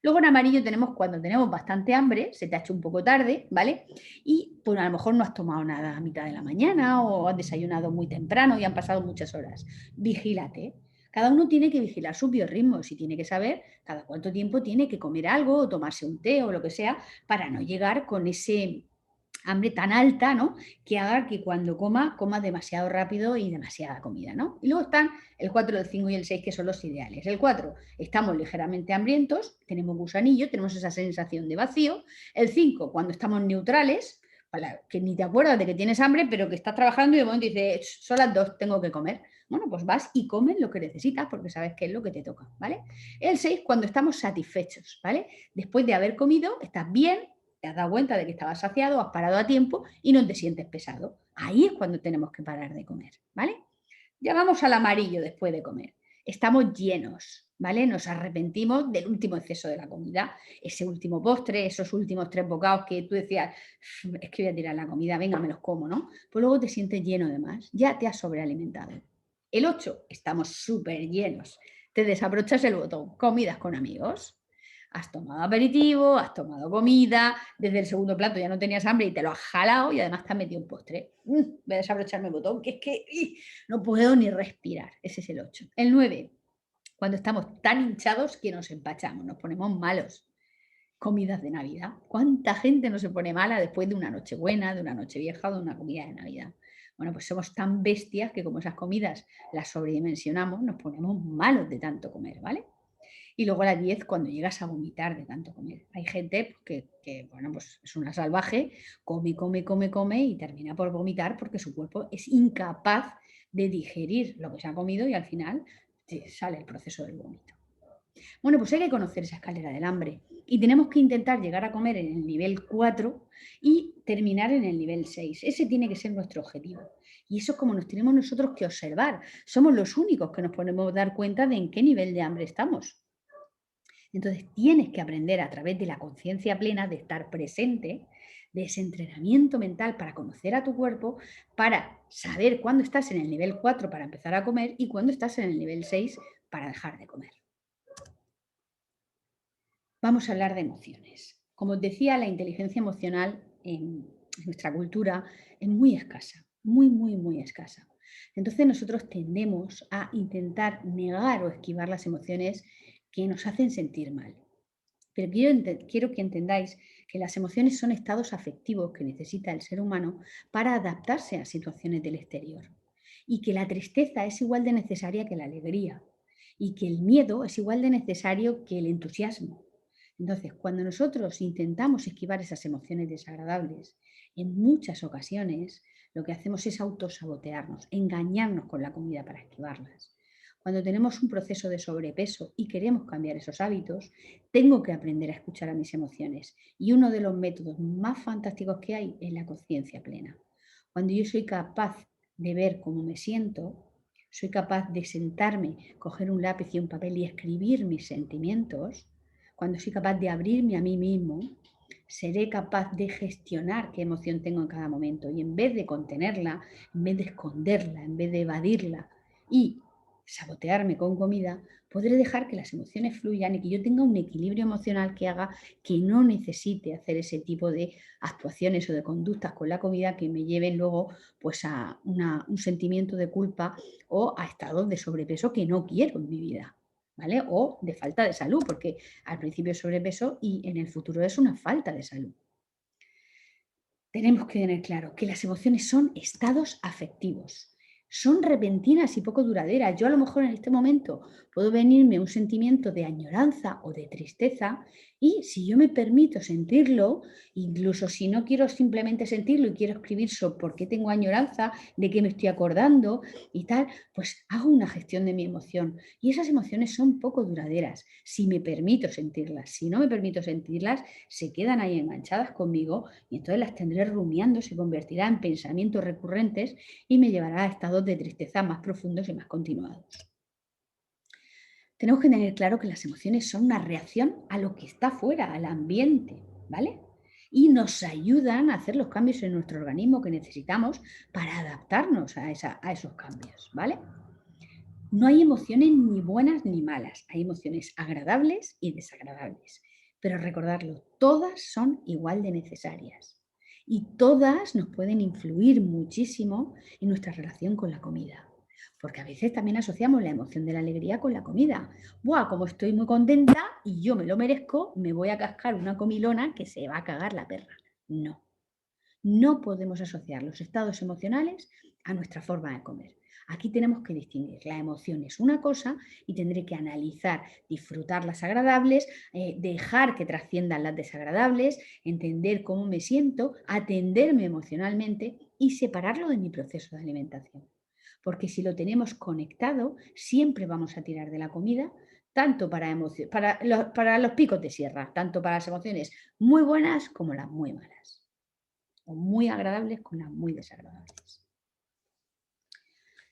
A: Luego en amarillo tenemos cuando tenemos bastante hambre, se te ha hecho un poco tarde, ¿vale? Y pues a lo mejor no has tomado nada a mitad de la mañana o has desayunado muy temprano y han pasado muchas horas. Vigílate. Cada uno tiene que vigilar sus biorritmos y tiene que saber cada cuánto tiempo tiene que comer algo o tomarse un té o lo que sea para no llegar con ese hambre tan alta, ¿no?, que haga que cuando coma demasiado rápido y demasiada comida, ¿no? Y luego están el 4, el 5 y el 6, que son los ideales. El 4, estamos ligeramente hambrientos, tenemos gusanillo, tenemos esa sensación de vacío. El 5, cuando estamos neutrales, que ni te acuerdas de que tienes hambre, pero que estás trabajando y de momento dices, son las 2, tengo que comer. Bueno, pues vas y comes lo que necesitas porque sabes qué es lo que te toca, ¿vale? El 6, cuando estamos satisfechos, ¿vale? Después de haber comido, estás bien, te has dado cuenta de que estabas saciado, has parado a tiempo y no te sientes pesado. Ahí es cuando tenemos que parar de comer, ¿vale? Ya vamos al amarillo después de comer. Estamos llenos, ¿vale? Nos arrepentimos del último exceso de la comida, ese último postre, esos últimos 3 bocados que tú decías, es que voy a tirar la comida, venga, me los como, ¿no? Pues luego te sientes lleno de más, ya te has sobrealimentado. El 8, estamos súper llenos. Te desabrochas el botón, comidas con amigos. Has tomado aperitivo, has tomado comida, desde el segundo plato ya no tenías hambre y te lo has jalado y además te has metido un postre. Voy a desabrocharme el botón, que es que no puedo ni respirar. Ese es el 8. El 9, cuando estamos tan hinchados que nos empachamos, nos ponemos malos. Comidas de Navidad. ¿Cuánta gente no se pone mala después de una noche buena, de una noche vieja o de una comida de Navidad? Bueno, pues somos tan bestias que como esas comidas las sobredimensionamos, nos ponemos malos de tanto comer, ¿vale? Y luego a las 10 cuando llegas a vomitar de tanto comer. Hay gente bueno, pues es una salvaje, come, come, come, come y termina por vomitar porque su cuerpo es incapaz de digerir lo que se ha comido y al final sale el proceso del vómito. Bueno, pues hay que conocer esa escalera del hambre y tenemos que intentar llegar a comer en el nivel 4 y terminar en el nivel 6. Ese tiene que ser nuestro objetivo. Y eso es como nos tenemos nosotros que observar. Somos los únicos que nos podemos dar cuenta de en qué nivel de hambre estamos. Entonces tienes que aprender a través de la conciencia plena, de estar presente, de ese entrenamiento mental para conocer a tu cuerpo, para saber cuándo estás en el nivel 4 para empezar a comer y cuándo estás en el nivel 6 para dejar de comer. Vamos a hablar de emociones. Como os decía, la inteligencia emocional nuestra cultura es muy escasa, muy, muy, muy escasa. Entonces nosotros tendemos a intentar negar o esquivar las emociones que nos hacen sentir mal. Pero quiero que entendáis que las emociones son estados afectivos que necesita el ser humano para adaptarse a situaciones del exterior. Y que la tristeza es igual de necesaria que la alegría. Y que el miedo es igual de necesario que el entusiasmo. Entonces, cuando nosotros intentamos esquivar esas emociones desagradables, en muchas ocasiones lo que hacemos es autosabotearnos, engañarnos con la comida para esquivarlas. Cuando tenemos un proceso de sobrepeso y queremos cambiar esos hábitos, tengo que aprender a escuchar a mis emociones. Y uno de los métodos más fantásticos que hay es la conciencia plena. Cuando yo soy capaz de ver cómo me siento, soy capaz de sentarme, coger un lápiz y un papel y escribir mis sentimientos, cuando soy capaz de abrirme a mí mismo, seré capaz de gestionar qué emoción tengo en cada momento y en vez de contenerla, en vez de esconderla, en vez de evadirla y sabotearme con comida, podré dejar que las emociones fluyan y que yo tenga un equilibrio emocional que haga que no necesite hacer ese tipo de actuaciones o de conductas con la comida que me lleven luego pues a un sentimiento de culpa o a estados de sobrepeso que no quiero en mi vida. ¿Vale? O de falta de salud, porque al principio es sobrepeso y en el futuro es una falta de salud. Tenemos que tener claro que las emociones son estados afectivos, son repentinas y poco duraderas. Yo a lo mejor en este momento puedo venirme un sentimiento de añoranza o de tristeza y si yo me permito sentirlo, incluso si no quiero simplemente sentirlo y quiero escribir sobre por qué tengo añoranza, de qué me estoy acordando y tal, pues hago una gestión de mi emoción. Y esas emociones son poco duraderas si me permito sentirlas. Si no me permito sentirlas, se quedan ahí enganchadas conmigo y entonces las tendré rumiando, se convertirá en pensamientos recurrentes y me llevará a estados de tristeza más profundos y más continuados. Tenemos que tener claro que las emociones son una reacción a lo que está fuera, al ambiente, ¿vale? Y nos ayudan a hacer los cambios en nuestro organismo que necesitamos para adaptarnos a esos cambios, ¿vale? No hay emociones ni buenas ni malas, hay emociones agradables y desagradables. Pero recordarlo, todas son igual de necesarias y todas nos pueden influir muchísimo en nuestra relación con la comida. Porque a veces también asociamos la emoción de la alegría con la comida. ¡Buah! Como estoy muy contenta y yo me lo merezco, me voy a cascar una comilona que se va a cagar la perra. No, no podemos asociar los estados emocionales a nuestra forma de comer. Aquí tenemos que distinguir. La emoción es una cosa y tendré que analizar, disfrutar las agradables, dejar que trasciendan las desagradables, entender cómo me siento, atenderme emocionalmente y separarlo de mi proceso de alimentación. Porque si lo tenemos conectado, siempre vamos a tirar de la comida, tanto para los picos de sierra, tanto para las emociones muy buenas como las muy malas o muy agradables con las muy desagradables.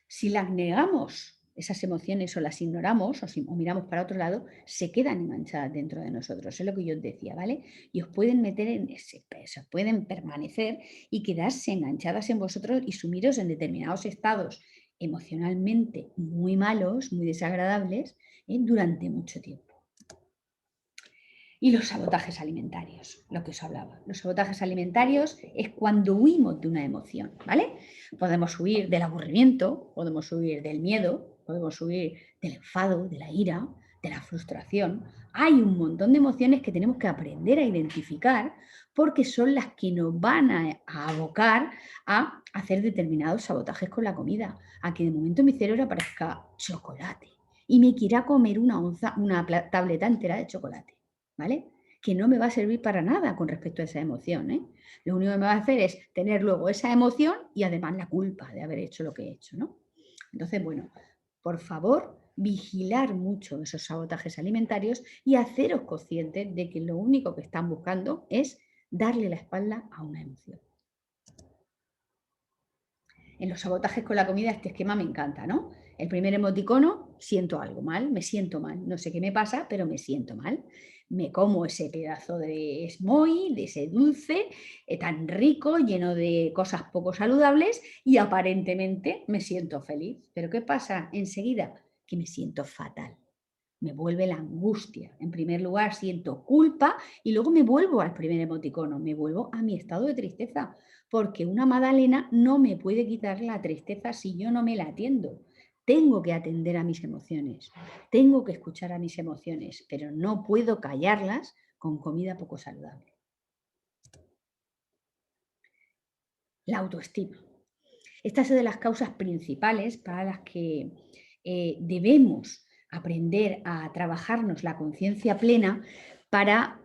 A: Si las negamos, esas emociones, o las ignoramos o miramos para otro lado, se quedan enganchadas dentro de nosotros. Es lo que yo os decía, ¿vale? Y os pueden meter en ese peso, pueden permanecer y quedarse enganchadas en vosotros y sumiros en determinados estados emocionalmente muy malos, muy desagradables, durante mucho tiempo. Y los sabotajes alimentarios, lo que os hablaba. Los sabotajes alimentarios es cuando huimos de una emoción, ¿vale? Podemos huir del aburrimiento, podemos huir del miedo, podemos huir del enfado, de la ira, de la frustración. Hay un montón de emociones que tenemos que aprender a identificar porque son las que nos van a abocar a hacer determinados sabotajes con la comida. A que de momento mi cerebro aparezca chocolate y me quiera comer una tableta entera de chocolate. ¿Vale? Que no me va a servir para nada con respecto a esa emoción, ¿eh? Lo único que me va a hacer es tener luego esa emoción y además la culpa de haber hecho lo que he hecho, ¿no? Entonces, bueno, por favor, vigilar mucho esos sabotajes alimentarios y haceros conscientes de que lo único que están buscando es darle la espalda a una emoción. En los sabotajes con la comida este esquema me encanta, ¿no? El primer emoticono, siento algo mal, me siento mal, no sé qué me pasa, pero me siento mal. Me como ese pedazo de esmoy, de ese dulce tan rico, lleno de cosas poco saludables y aparentemente me siento feliz. Pero ¿qué pasa enseguida? Que me siento fatal. me vuelve la angustia. En primer lugar, siento culpa y luego me vuelvo al primer emoticono, me vuelvo a mi estado de tristeza, porque una magdalena no me puede quitar la tristeza si yo no me la atiendo. Tengo que atender a mis emociones, tengo que escuchar a mis emociones, pero no puedo callarlas con comida poco saludable. La autoestima. Esta es una de las causas principales para las que debemos aprender a trabajarnos la conciencia plena para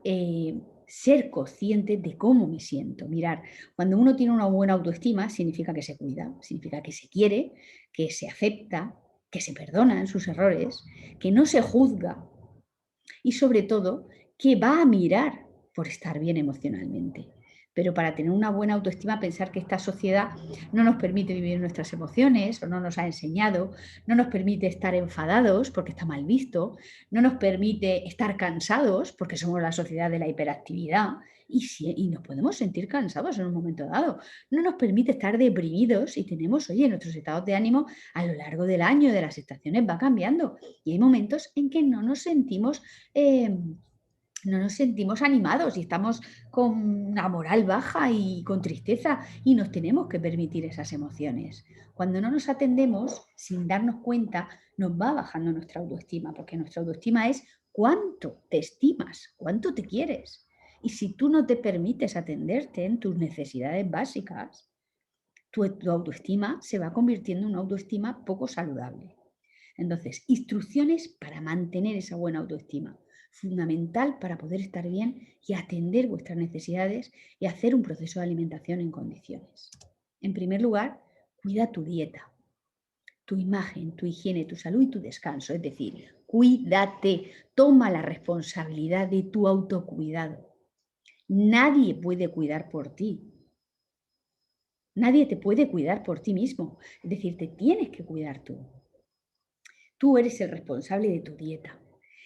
A: ser consciente de cómo me siento. Mirar, cuando uno tiene una buena autoestima, significa que se cuida, significa que se quiere, que se acepta, que se perdona en sus errores, que no se juzga y sobre todo que va a mirar por estar bien emocionalmente. Pero para tener una buena autoestima, pensar que esta sociedad no nos permite vivir nuestras emociones o no nos ha enseñado, no nos permite estar enfadados porque está mal visto, no nos permite estar cansados porque somos la sociedad de la hiperactividad y nos podemos sentir cansados en un momento dado. No nos permite estar deprimidos y tenemos, oye, nuestros estados de ánimo a lo largo del año, de las estaciones, va cambiando y hay momentos en que eh, no nos sentimos animados y estamos con la moral baja y con tristeza y nos tenemos que permitir esas emociones. Cuando no nos atendemos, sin darnos cuenta, nos va bajando nuestra autoestima, porque nuestra autoestima es cuánto te estimas, cuánto te quieres. Y si tú no te permites atenderte en tus necesidades básicas, tu autoestima se va convirtiendo en una autoestima poco saludable. Entonces, instrucciones para mantener esa buena autoestima. Fundamental para poder estar bien y atender vuestras necesidades y hacer un proceso de alimentación en condiciones. En primer lugar, cuida tu dieta, tu imagen, tu higiene, tu salud y tu descanso. Es decir, cuídate, toma la responsabilidad de tu autocuidado. Nadie puede cuidar por ti. Nadie te puede cuidar por ti mismo. Es decir, te tienes que cuidar tú. Tú eres el responsable de tu dieta.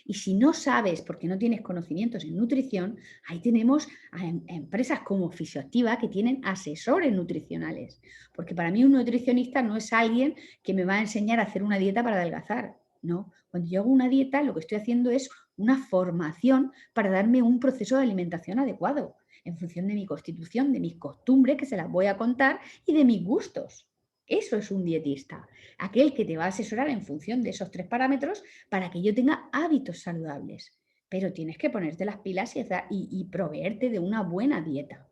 A: Y si no sabes, porque no tienes conocimientos en nutrición, ahí tenemos a empresas como Fisioactiva que tienen asesores nutricionales. Porque para mí un nutricionista no es alguien que me va a enseñar a hacer una dieta para adelgazar. No, cuando yo hago una dieta lo que estoy haciendo es una formación para darme un proceso de alimentación adecuado en función de mi constitución, de mis costumbres, que se las voy a contar, y de mis gustos. Eso es un dietista, aquel que te va a asesorar en función de esos 3 parámetros para que yo tenga hábitos saludables. Pero tienes que ponerte las pilas y proveerte de una buena dieta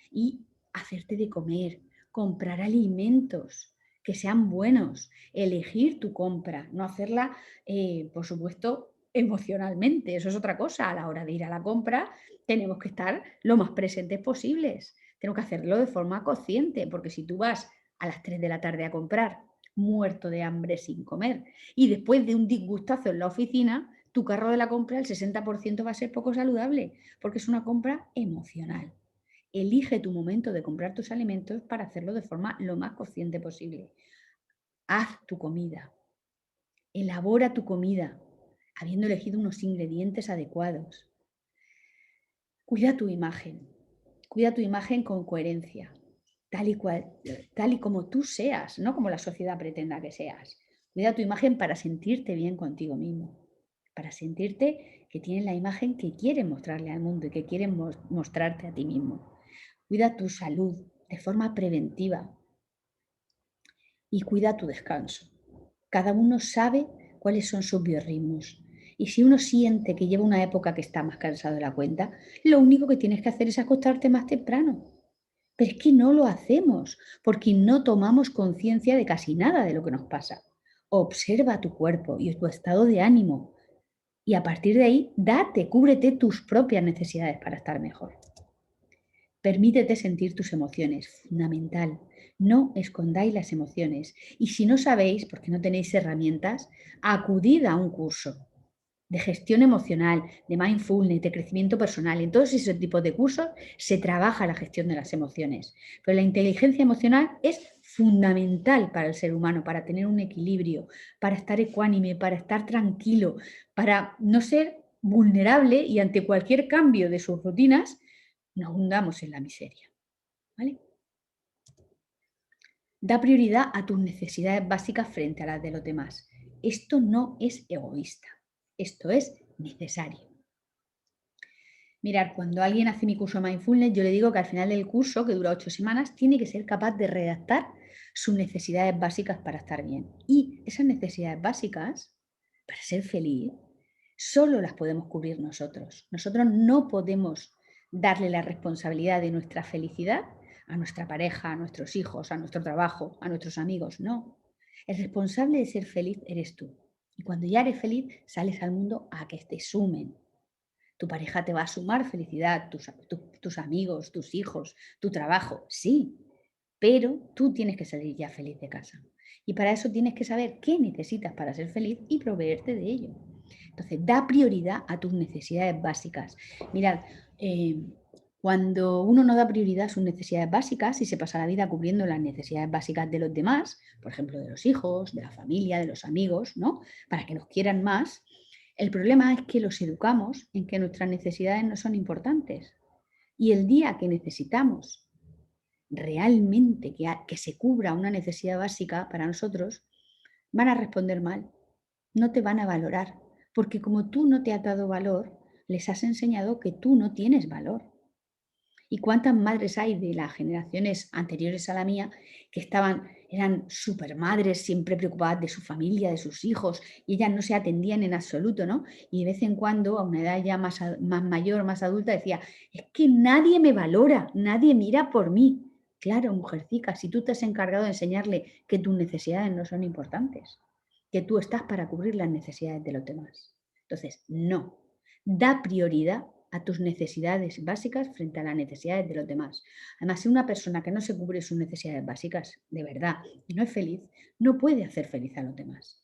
A: y hacerte de comer, comprar alimentos que sean buenos, elegir tu compra, no hacerla, por supuesto, emocionalmente. Eso es otra cosa. A la hora de ir a la compra tenemos que estar lo más presentes posibles. Tenemos que hacerlo de forma consciente, porque si tú vas a las 3 de la tarde a comprar, muerto de hambre sin comer, y después de un disgustazo en la oficina, tu carro de la compra, el 60% va a ser poco saludable, porque es una compra emocional. Elige tu momento de comprar tus alimentos para hacerlo de forma lo más consciente posible. Haz tu comida, elabora tu comida, habiendo elegido unos ingredientes adecuados. Cuida tu imagen con coherencia, tal y como tú seas, no como la sociedad pretenda que seas. Cuida tu imagen para sentirte bien contigo mismo, para sentirte que tienes la imagen que quieres mostrarle al mundo y que quieres mostrarte a ti mismo. Cuida tu salud de forma preventiva y cuida tu descanso. Cada uno sabe cuáles son sus biorritmos. Y si uno siente que lleva una época que está más cansado de la cuenta, lo único que tienes que hacer es acostarte más temprano. Pero es que no lo hacemos porque no tomamos conciencia de casi nada de lo que nos pasa. Observa tu cuerpo y tu estado de ánimo y a partir de ahí cúbrete tus propias necesidades para estar mejor. Permítete sentir tus emociones, fundamental. No escondáis las emociones. Y si no sabéis, porque no tenéis herramientas, acudid a un curso de gestión emocional, de mindfulness, de crecimiento personal. En todos esos tipos de cursos se trabaja la gestión de las emociones. Pero la inteligencia emocional es fundamental para el ser humano, para tener un equilibrio, para estar ecuánime, para estar tranquilo, para no ser vulnerable y ante cualquier cambio de sus rutinas nos hundamos en la miseria. ¿Vale? Da prioridad a tus necesidades básicas frente a las de los demás. Esto no es egoísta, Esto es necesario. Mirar, cuando alguien hace mi curso Mindfulness, yo le digo que al final del curso, que dura 8 semanas, tiene que ser capaz de redactar sus necesidades básicas para estar bien. Y esas necesidades básicas, para ser feliz, solo las podemos cubrir nosotros. Nosotros no podemos darle la responsabilidad de nuestra felicidad a nuestra pareja, a nuestros hijos, a nuestro trabajo, a nuestros amigos. No. El responsable de ser feliz eres tú. Y cuando ya eres feliz, sales al mundo a que te sumen. Tu pareja te va a sumar felicidad, tus amigos, tus hijos, tu trabajo, sí, pero tú tienes que salir ya feliz de casa. Y para eso tienes que saber qué necesitas para ser feliz y proveerte de ello. Entonces, da prioridad a tus necesidades básicas. Mirad, cuando uno no da prioridad a sus necesidades básicas y se pasa la vida cubriendo las necesidades básicas de los demás, por ejemplo, de los hijos, de la familia, de los amigos, ¿no? Para que nos quieran más, el problema es que los educamos en que nuestras necesidades no son importantes. Y el día que necesitamos realmente que se cubra una necesidad básica para nosotros, van a responder mal, no te van a valorar, porque como tú no te has dado valor, les has enseñado que tú no tienes valor. ¿Y cuántas madres hay de las generaciones anteriores a la mía que eran super madres, siempre preocupadas de su familia, de sus hijos, y ellas no se atendían en absoluto, ¿no? Y de vez en cuando, a una edad ya más mayor, más adulta, decía, es que nadie me valora, nadie mira por mí. Claro, mujercica, si tú te has encargado de enseñarle que tus necesidades no son importantes, que tú estás para cubrir las necesidades de los demás. Entonces, no, da prioridad a tus necesidades básicas frente a las necesidades de los demás. Además, si una persona que no se cubre sus necesidades básicas de verdad y no es feliz, no puede hacer feliz a los demás.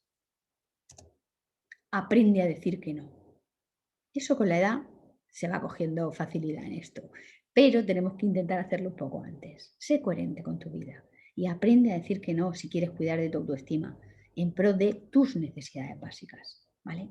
A: Aprende a decir que no. Eso con la edad se va cogiendo facilidad en esto, pero tenemos que intentar hacerlo un poco antes. Sé coherente con tu vida y aprende a decir que no si quieres cuidar de tu autoestima en pro de tus necesidades básicas, ¿vale?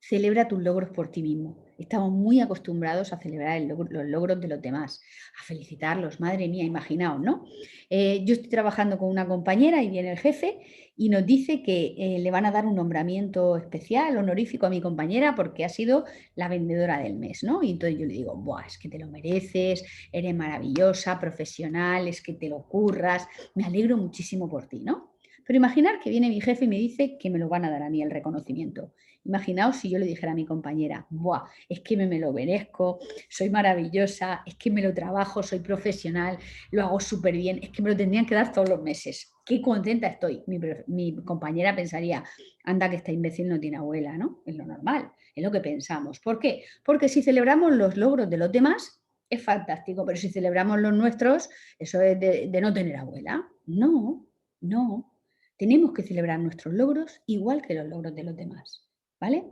A: Celebra tus logros por ti mismo. Estamos muy acostumbrados a celebrar los logros de los demás, a felicitarlos. Madre mía, imaginaos, ¿no? Yo estoy trabajando con una compañera y viene el jefe y nos dice que le van a dar un nombramiento especial, honorífico a mi compañera porque ha sido la vendedora del mes, ¿no? Y entonces yo le digo, buah, es que te lo mereces, eres maravillosa, profesional, es que te lo curras, me alegro muchísimo por ti, ¿no? Pero imaginar que viene mi jefe y me dice que me lo van a dar a mí el reconocimiento. Imaginaos si yo le dijera a mi compañera, ¡buah! Es que me lo merezco, soy maravillosa, es que me lo trabajo, soy profesional, lo hago súper bien, es que me lo tendrían que dar todos los meses. Qué contenta estoy. Mi compañera pensaría, anda que esta imbécil no tiene abuela, ¿no? Es lo normal, es lo que pensamos. ¿Por qué? Porque si celebramos los logros de los demás, es fantástico, pero si celebramos los nuestros, eso es de no tener abuela. No, no. Tenemos que celebrar nuestros logros igual que los logros de los demás. ¿Vale?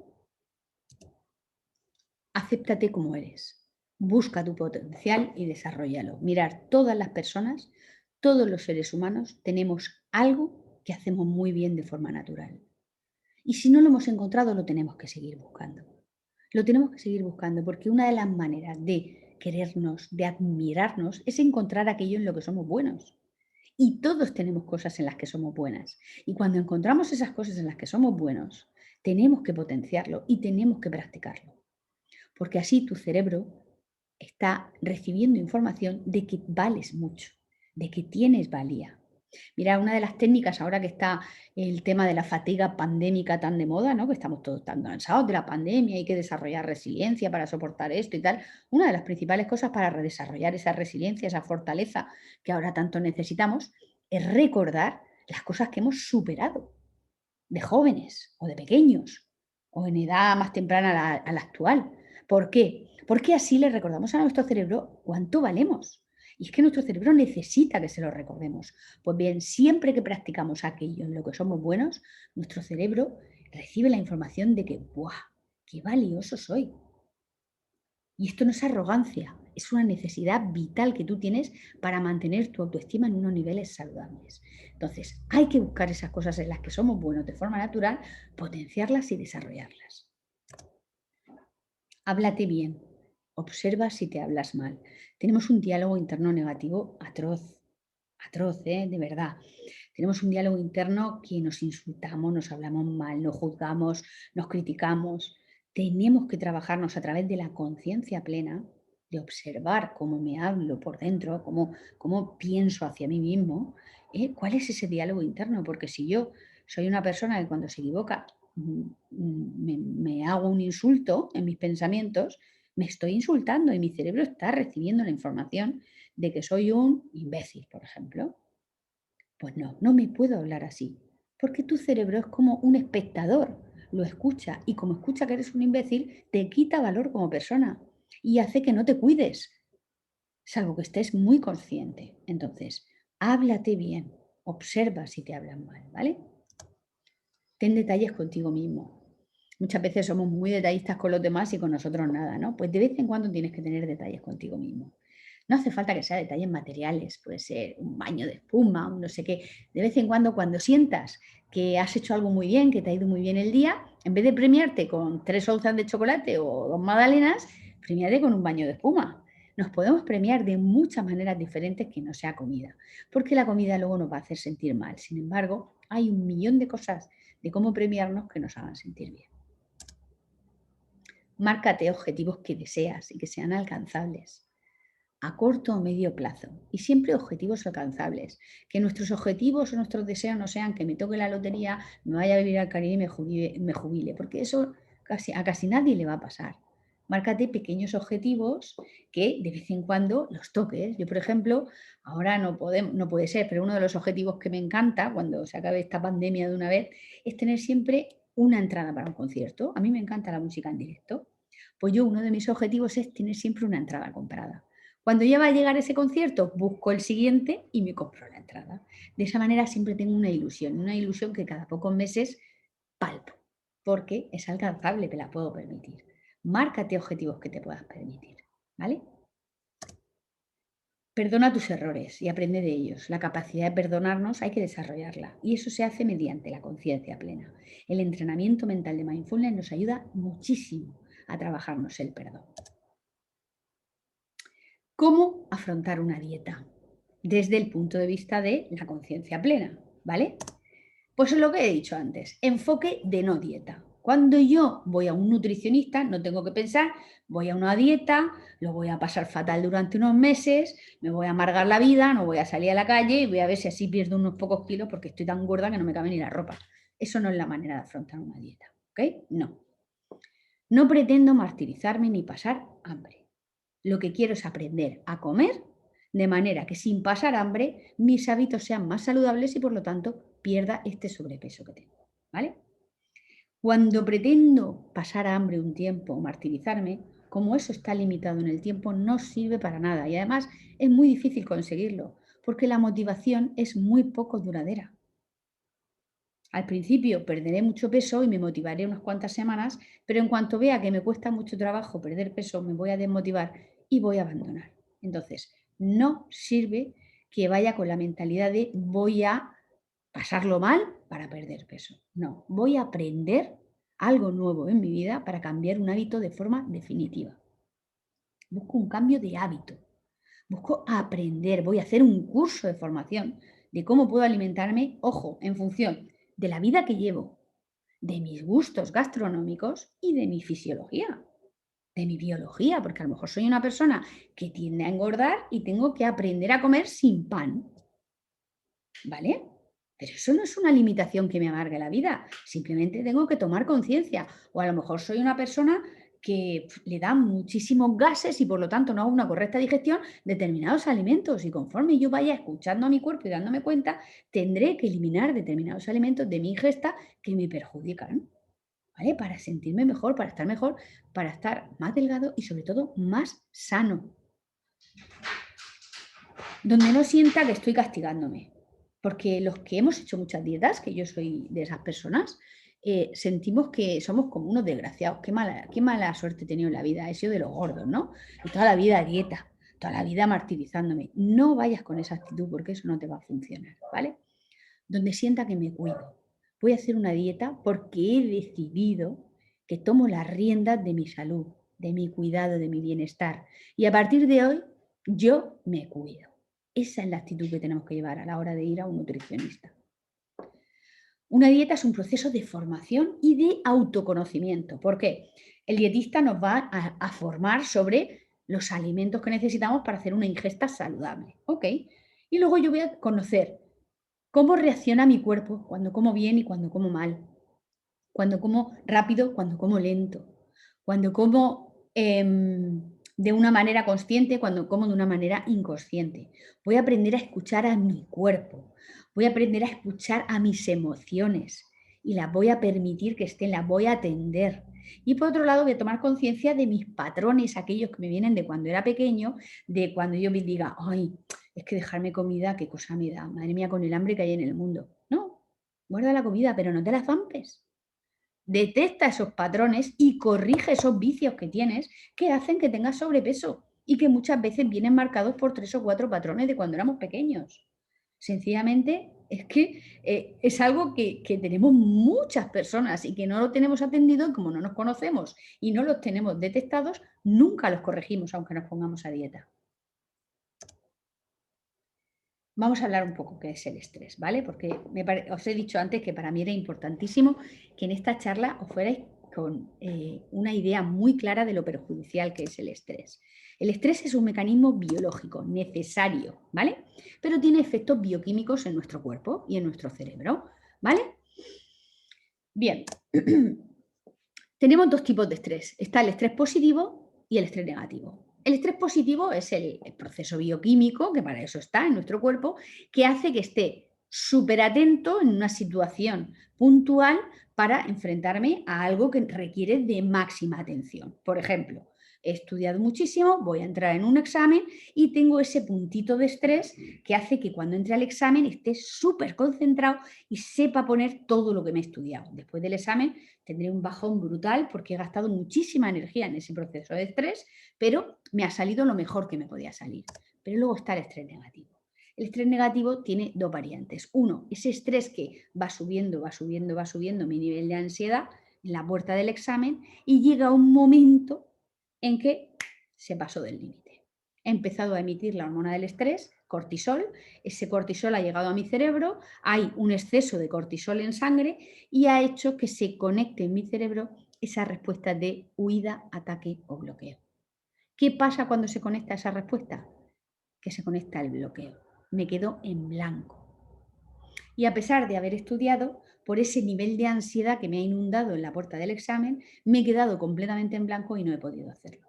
A: Acéptate como eres. Busca tu potencial y desarrollalo. Mirar, todas las personas, todos los seres humanos tenemos algo que hacemos muy bien de forma natural. Y si no lo hemos encontrado, lo tenemos que seguir buscando. Lo tenemos que seguir buscando porque una de las maneras de querernos, de admirarnos, es encontrar aquello en lo que somos buenos. Y todos tenemos cosas en las que somos buenas. Y cuando encontramos esas cosas en las que somos buenos, tenemos que potenciarlo y tenemos que practicarlo. Porque así tu cerebro está recibiendo información de que vales mucho, de que tienes valía. Mira, una de las técnicas ahora que está el tema de la fatiga pandémica tan de moda, ¿no? Que estamos todos tan cansados de la pandemia, hay que desarrollar resiliencia para soportar esto y tal. Una de las principales cosas para redesarrollar esa resiliencia, esa fortaleza que ahora tanto necesitamos, es recordar las cosas que hemos superado de jóvenes o de pequeños o en edad más temprana a la actual. ¿Por qué? Porque así le recordamos a nuestro cerebro cuánto valemos. Y es que nuestro cerebro necesita que se lo recordemos. Pues bien, siempre que practicamos aquello en lo que somos buenos, nuestro cerebro recibe la información de que, ¡buah! ¡Qué valioso soy! Y esto no es arrogancia, es una necesidad vital que tú tienes para mantener tu autoestima en unos niveles saludables. Entonces, hay que buscar esas cosas en las que somos buenos de forma natural, potenciarlas y desarrollarlas. Háblate bien. Observa si te hablas mal. Tenemos un diálogo interno negativo atroz. atroz, de verdad. Tenemos un diálogo interno que nos insultamos, nos hablamos mal, nos juzgamos, nos criticamos. Tenemos que trabajarnos a través de la conciencia plena, de observar cómo me hablo por dentro, cómo pienso hacia mí mismo, cuál es ese diálogo interno. Porque si yo soy una persona que cuando se equivoca me hago un insulto en mis pensamientos, me estoy insultando y mi cerebro está recibiendo la información de que soy un imbécil, por ejemplo. Pues no, no me puedo hablar así, porque tu cerebro es como un espectador, lo escucha y como escucha que eres un imbécil, te quita valor como persona y hace que no te cuides, salvo que estés muy consciente. Entonces, háblate bien, observa si te hablan mal, ¿vale? Ten detalles contigo mismo. Muchas veces somos muy detallistas con los demás y con nosotros nada, ¿no? Pues de vez en cuando tienes que tener detalles contigo mismo. No hace falta que sea detalles materiales, puede ser un baño de espuma, un no sé qué. De vez en cuando sientas que has hecho algo muy bien, que te ha ido muy bien el día, en vez de premiarte con 3 onzas de chocolate o 2 magdalenas, premiate con un baño de espuma. Nos podemos premiar de muchas maneras diferentes que no sea comida, porque la comida luego nos va a hacer sentir mal. Sin embargo, hay un millón de cosas de cómo premiarnos que nos hagan sentir bien. Márcate objetivos que deseas y que sean alcanzables a corto o medio plazo. Y siempre objetivos alcanzables. Que nuestros objetivos o nuestros deseos no sean que me toque la lotería, me vaya a vivir al Caribe y me jubile, porque eso a casi nadie le va a pasar. Márcate pequeños objetivos que de vez en cuando los toques. Yo, por ejemplo, ahora no puede ser, pero uno de los objetivos que me encanta cuando se acabe esta pandemia de una vez es tener siempre una entrada para un concierto. A mí me encanta la música en directo. Pues yo uno de mis objetivos es tener siempre una entrada comprada. Cuando ya va a llegar ese concierto, busco el siguiente y me compro la entrada. De esa manera siempre tengo una ilusión que cada pocos meses palpo, porque es alcanzable, me la puedo permitir. Márcate objetivos que te puedas permitir, ¿vale? Perdona tus errores y aprende de ellos. La capacidad de perdonarnos hay que desarrollarla y eso se hace mediante la conciencia plena. El entrenamiento mental de mindfulness nos ayuda muchísimo a trabajarnos el perdón. ¿Cómo afrontar una dieta? Desde el punto de vista de la conciencia plena, ¿vale? Pues es lo que he dicho antes, enfoque de no dieta. Cuando yo voy a un nutricionista, no tengo que pensar, voy a una dieta, lo voy a pasar fatal durante unos meses, me voy a amargar la vida, no voy a salir a la calle y voy a ver si así pierdo unos pocos kilos porque estoy tan gorda que no me cabe ni la ropa. Eso no es la manera de afrontar una dieta, ¿ok? No. No pretendo martirizarme ni pasar hambre. Lo que quiero es aprender a comer de manera que sin pasar hambre mis hábitos sean más saludables y por lo tanto pierda este sobrepeso que tengo, ¿vale? Cuando pretendo pasar hambre un tiempo o martirizarme, como eso está limitado en el tiempo, no sirve para nada y además es muy difícil conseguirlo porque la motivación es muy poco duradera. Al principio perderé mucho peso y me motivaré unas cuantas semanas, pero en cuanto vea que me cuesta mucho trabajo perder peso, me voy a desmotivar y voy a abandonar. Entonces, no sirve que vaya con la mentalidad de voy a pasarlo mal para perder peso. No, voy a aprender algo nuevo en mi vida para cambiar un hábito de forma definitiva. Busco un cambio de hábito. Busco aprender, voy a hacer un curso de formación de cómo puedo alimentarme, ojo, en función de la vida que llevo, de mis gustos gastronómicos y de mi fisiología, de mi biología, porque a lo mejor soy una persona que tiende a engordar y tengo que aprender a comer sin pan, ¿vale? Pero eso no es una limitación que me amargue la vida, simplemente tengo que tomar conciencia. O a lo mejor soy una persona que le dan muchísimos gases y por lo tanto no hago una correcta digestión de determinados alimentos y conforme yo vaya escuchando a mi cuerpo y dándome cuenta, tendré que eliminar determinados alimentos de mi ingesta que me perjudican, ¿vale? Para sentirme mejor, para estar más delgado y sobre todo más sano, donde no sienta que estoy castigándome. Porque los que hemos hecho muchas dietas, que yo soy de esas personas, sentimos que somos como unos desgraciados. Qué mala suerte he tenido en la vida, he sido de los gordos, ¿no? Y toda la vida dieta, toda la vida martirizándome. No vayas con esa actitud porque eso no te va a funcionar, ¿vale? Donde sienta que me cuido. Voy a hacer una dieta porque he decidido que tomo las riendas de mi salud, de mi cuidado, de mi bienestar. Y a partir de hoy, yo me cuido. Esa es la actitud que tenemos que llevar a la hora de ir a un nutricionista. Una dieta es un proceso de formación y de autoconocimiento. ¿Por qué? El dietista nos va a formar sobre los alimentos que necesitamos para hacer una ingesta saludable. ¿Ok? Y luego yo voy a conocer cómo reacciona mi cuerpo cuando como bien y cuando como mal. Cuando como rápido, cuando como lento. Cuando como de una manera consciente, cuando como de una manera inconsciente. Voy a aprender a escuchar a mi cuerpo. Voy a aprender a escuchar a mis emociones y las voy a permitir que estén, las voy a atender. Y por otro lado, voy a tomar conciencia de mis patrones, aquellos que me vienen de cuando era pequeño, de cuando yo me diga, ay, es que dejarme comida, qué cosa me da, madre mía, con el hambre que hay en el mundo. No, guarda la comida, pero no te la zampes. Detecta esos patrones y corrige esos vicios que tienes que hacen que tengas sobrepeso y que muchas veces vienen marcados por 3 o 4 patrones de cuando éramos pequeños. Sencillamente es que es algo que tenemos muchas personas y que no lo tenemos atendido y como no nos conocemos y no los tenemos detectados, nunca los corregimos aunque nos pongamos a dieta. Vamos a hablar un poco qué es el estrés, ¿vale? Porque os he dicho antes que para mí era importantísimo que en esta charla os fuerais con una idea muy clara de lo perjudicial que es el estrés. El estrés es un mecanismo biológico necesario, ¿vale? Pero tiene efectos bioquímicos en nuestro cuerpo y en nuestro cerebro, ¿vale? Bien, tenemos dos tipos de estrés. Está el estrés positivo y el estrés negativo. El estrés positivo es el proceso bioquímico, que para eso está en nuestro cuerpo, que hace que esté súper atento en una situación puntual para enfrentarme a algo que requiere de máxima atención. Por ejemplo, he estudiado muchísimo, voy a entrar en un examen y tengo ese puntito de estrés que hace que cuando entre al examen esté súper concentrado y sepa poner todo lo que me he estudiado. Después del examen tendré un bajón brutal porque he gastado muchísima energía en ese proceso de estrés, pero me ha salido lo mejor que me podía salir. Pero luego está el estrés negativo. El estrés negativo tiene dos variantes. Uno, ese estrés que va subiendo, va subiendo, va subiendo mi nivel de ansiedad en la puerta del examen y llega un momento en que se pasó del límite. He empezado a emitir la hormona del estrés, cortisol, ese cortisol ha llegado a mi cerebro, hay un exceso de cortisol en sangre y ha hecho que se conecte en mi cerebro esa respuesta de huida, ataque o bloqueo. ¿Qué pasa cuando se conecta esa respuesta? Que se conecta el bloqueo. Me quedo en blanco. Y a pesar de haber estudiado, por ese nivel de ansiedad que me ha inundado en la puerta del examen, me he quedado completamente en blanco y no he podido hacerlo.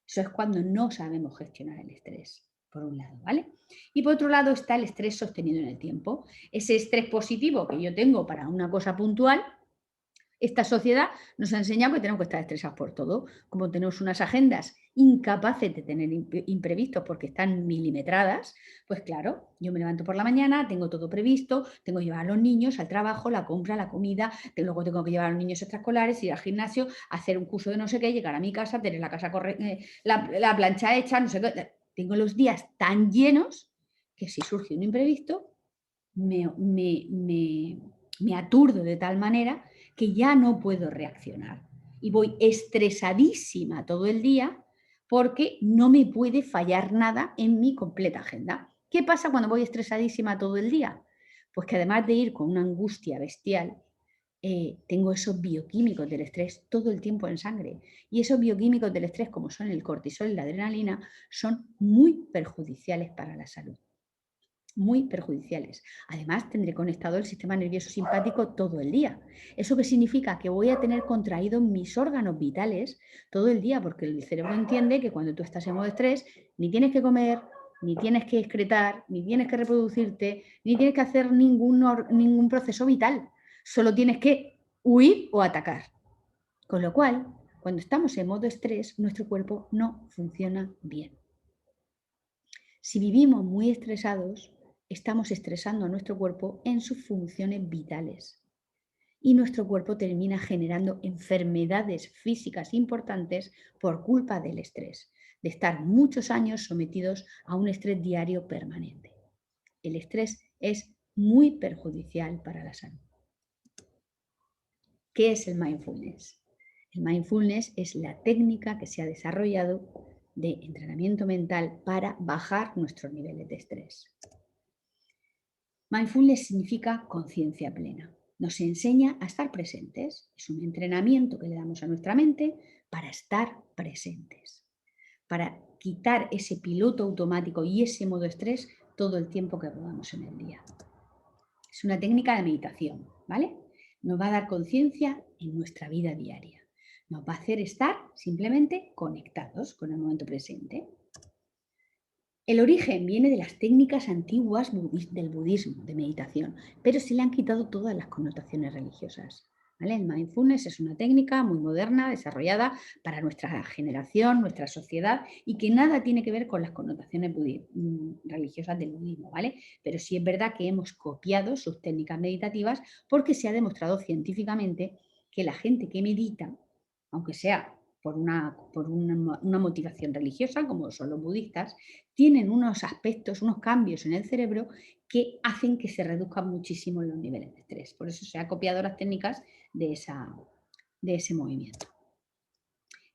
A: Eso es cuando no sabemos gestionar el estrés, por un lado, ¿vale? Y por otro lado está el estrés sostenido en el tiempo. Ese estrés positivo que yo tengo para una cosa puntual, esta sociedad nos ha enseñado que tenemos que estar estresados por todo. Como tenemos unas agendas incapaces de tener imprevistos porque están milimetradas, pues claro, yo me levanto por la mañana, tengo todo previsto, tengo que llevar a los niños al trabajo, la compra, la comida, luego tengo que llevar a los niños extraescolares, ir al gimnasio, hacer un curso de no sé qué, llegar a mi casa, tener la casa la plancha hecha, no sé qué. Tengo los días tan llenos que si surge un imprevisto, me aturdo de tal manera que ya no puedo reaccionar. Y voy estresadísima todo el día porque no me puede fallar nada en mi completa agenda. ¿Qué pasa cuando voy estresadísima todo el día? Pues que además de ir con una angustia bestial, tengo esos bioquímicos del estrés todo el tiempo en sangre. Y esos bioquímicos del estrés, como son el cortisol y la adrenalina, son muy perjudiciales para la salud, muy perjudiciales. Además, tendré conectado el sistema nervioso simpático todo el día. ¿Eso qué significa? Que voy a tener contraídos mis órganos vitales todo el día, porque el cerebro entiende que cuando tú estás en modo estrés, ni tienes que comer, ni tienes que excretar, ni tienes que reproducirte, ni tienes que hacer ningún proceso vital. Solo tienes que huir o atacar. Con lo cual, cuando estamos en modo estrés, nuestro cuerpo no funciona bien. Si vivimos muy estresados, estamos estresando a nuestro cuerpo en sus funciones vitales y nuestro cuerpo termina generando enfermedades físicas importantes por culpa del estrés, de estar muchos años sometidos a un estrés diario permanente. El estrés es muy perjudicial para la salud. ¿Qué es el mindfulness? El mindfulness es la técnica que se ha desarrollado de entrenamiento mental para bajar nuestros niveles de estrés. Mindfulness significa conciencia plena. Nos enseña a estar presentes. Es un entrenamiento que le damos a nuestra mente para estar presentes, para quitar ese piloto automático y ese modo estrés todo el tiempo que podamos en el día. Es una técnica de meditación, ¿vale? Nos va a dar conciencia en nuestra vida diaria. Nos va a hacer estar simplemente conectados con el momento presente. El origen viene de las técnicas antiguas del budismo, de meditación, pero se le han quitado todas las connotaciones religiosas. ¿Vale? El mindfulness es una técnica muy moderna, desarrollada para nuestra generación, nuestra sociedad, y que nada tiene que ver con las connotaciones religiosas del budismo, ¿vale? Pero sí es verdad que hemos copiado sus técnicas meditativas porque se ha demostrado científicamente que la gente que medita, aunque sea por una motivación religiosa, como son los budistas, tienen unos aspectos, unos cambios en el cerebro que hacen que se reduzcan muchísimo los niveles de estrés. Por eso se ha copiado las técnicas de ese movimiento.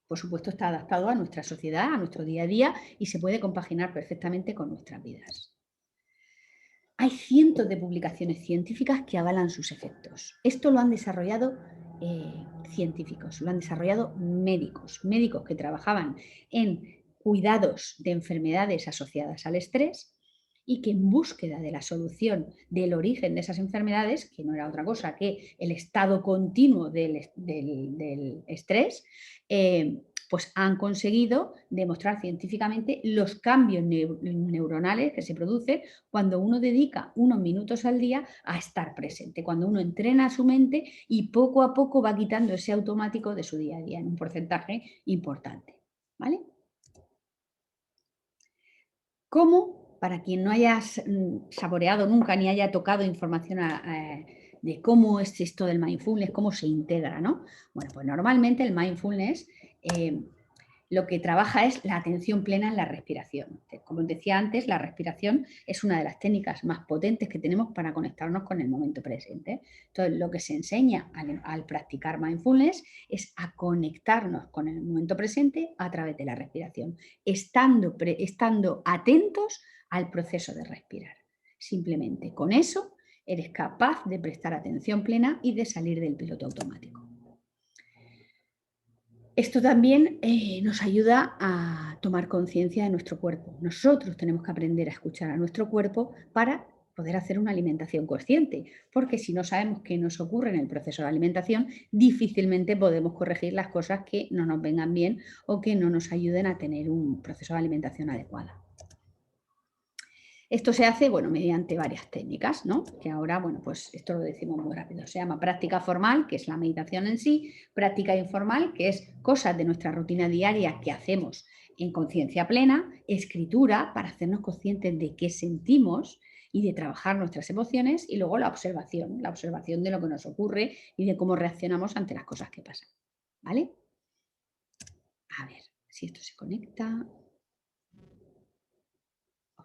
A: Por supuesto, está adaptado a nuestra sociedad, a nuestro día a día y se puede compaginar perfectamente con nuestras vidas. Hay cientos de publicaciones científicas que avalan sus efectos. Esto lo han desarrollado científicos, lo han desarrollado médicos que trabajaban en cuidados de enfermedades asociadas al estrés y que en búsqueda de la solución del origen de esas enfermedades, que no era otra cosa que el estado continuo del estrés, pues han conseguido demostrar científicamente los cambios neuronales que se producen cuando uno dedica unos minutos al día a estar presente, cuando uno entrena su mente y poco a poco va quitando ese automático de su día a día en un porcentaje importante. ¿Vale? ¿Cómo, para quien no haya saboreado nunca ni haya tocado información de cómo es esto del mindfulness, cómo se integra, ¿no? Bueno, pues normalmente el mindfulness lo que trabaja es la atención plena en la respiración. Como decía antes, la respiración es una de las técnicas más potentes que tenemos para conectarnos con el momento presente. Entonces, lo que se enseña al practicar mindfulness es a conectarnos con el momento presente a través de la respiración, estando atentos al proceso de respirar. Simplemente con eso eres capaz de prestar atención plena y de salir del piloto automático. Esto también nos ayuda a tomar conciencia de nuestro cuerpo. Nosotros tenemos que aprender a escuchar a nuestro cuerpo para poder hacer una alimentación consciente, porque si no sabemos qué nos ocurre en el proceso de alimentación, difícilmente podemos corregir las cosas que no nos vengan bien o que no nos ayuden a tener un proceso de alimentación adecuado. Esto se hace, bueno, mediante varias técnicas, ¿no? Que ahora, bueno, pues esto lo decimos muy rápido. Se llama práctica formal, que es la meditación en sí, práctica informal, que es cosas de nuestra rutina diaria que hacemos en conciencia plena, escritura, para hacernos conscientes de qué sentimos y de trabajar nuestras emociones, y luego la observación de lo que nos ocurre y de cómo reaccionamos ante las cosas que pasan, ¿vale? A ver si esto se conecta.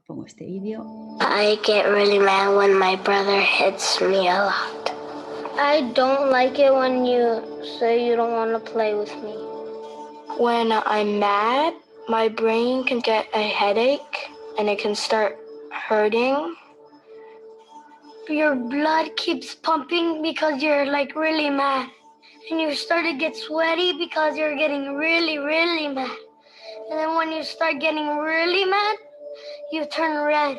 A: Pongo este vídeo.
C: I get really mad when my brother hits me a lot. I don't like it when you say you don't want to play with me. When I'm mad, my brain can get a headache and it can start hurting. Your blood keeps pumping because you're like really mad. And you start to get sweaty because you're getting really, really mad. And then when you start getting really mad, you turn red.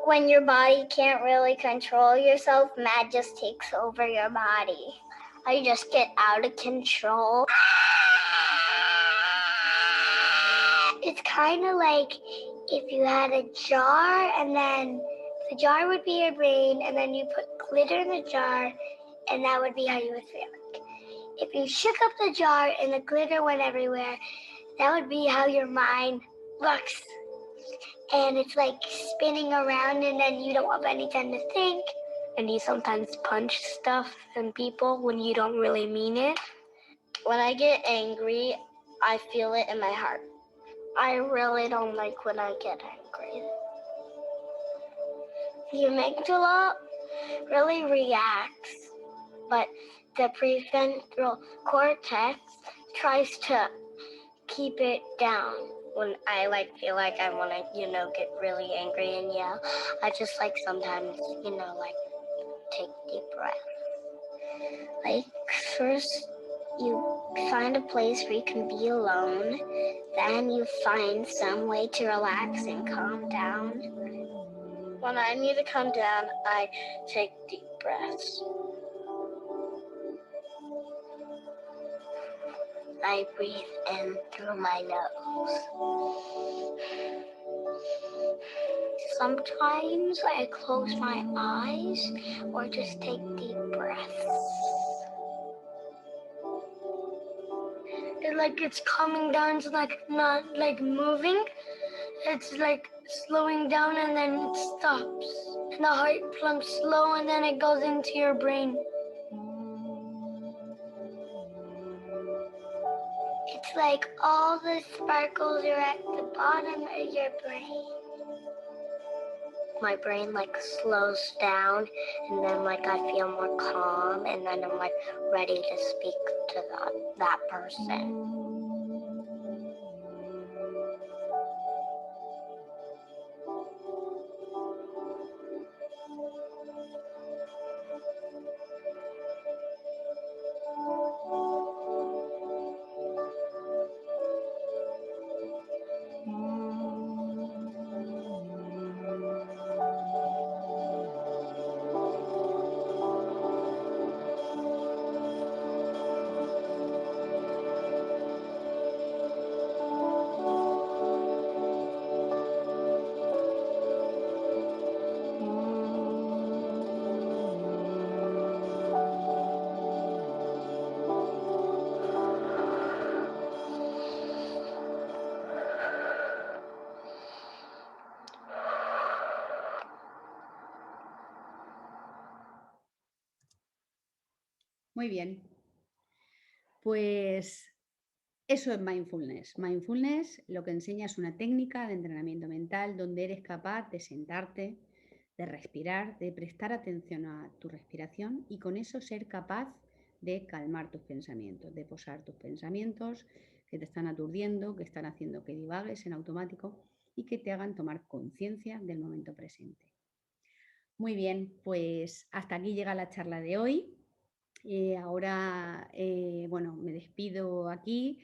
C: When your body can't really control yourself, mad just takes over your body. I just get out of control. It's kind of like if you had a jar and then the jar would be your brain and then you put glitter in the jar and that would be how you would feel. If you shook up the jar and the glitter went everywhere, that would be how your mind looks. And it's like spinning around and then you don't have any time to think. And you sometimes punch stuff and people when you don't really mean it. When I get angry, I feel it in my heart. I really don't like when I get angry. The amygdala really reacts, but the prefrontal cortex tries to keep it down. when I like feel like I want to, get really angry and yell, I just like sometimes, like take deep breath. Like first you find a place where you can be alone, then you find some way to relax and calm down. When I need to calm down, I take deep breaths. I breathe in through my nose. Sometimes I close my eyes or just take deep breaths. It's coming down, it's like not like moving. It's like slowing down and then it stops. And the heart pumps slow and then it goes into your brain. It's like all the sparkles are at the bottom of your brain. My brain slows down and then I feel more calm and then I'm ready to speak to that person.
A: Muy bien. Pues eso es mindfulness. Mindfulness lo que enseña es una técnica de entrenamiento mental donde eres capaz de sentarte, de respirar, de prestar atención a tu respiración y con eso ser capaz de calmar tus pensamientos, de posar tus pensamientos que te están aturdiendo, que están haciendo que divagues en automático y que te hagan tomar conciencia del momento presente. Muy bien, pues hasta aquí llega la charla de hoy. Ahora, me despido aquí.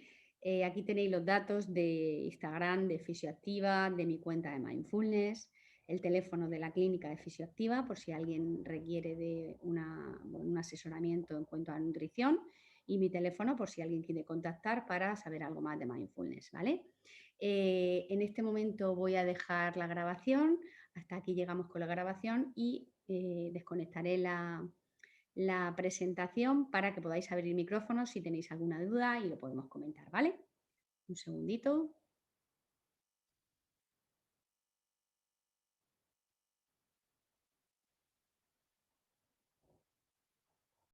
A: Aquí tenéis los datos de Instagram, de Fisioactiva, de mi cuenta de Mindfulness, el teléfono de la clínica de Fisioactiva, por si alguien requiere de un asesoramiento en cuanto a nutrición, y mi teléfono por si alguien quiere contactar para saber algo más de Mindfulness, ¿vale? En este momento voy a dejar la grabación. Hasta aquí llegamos con la grabación y desconectaré la presentación para que podáis abrir micrófonos si tenéis alguna duda y lo podemos comentar, ¿vale? Un segundito.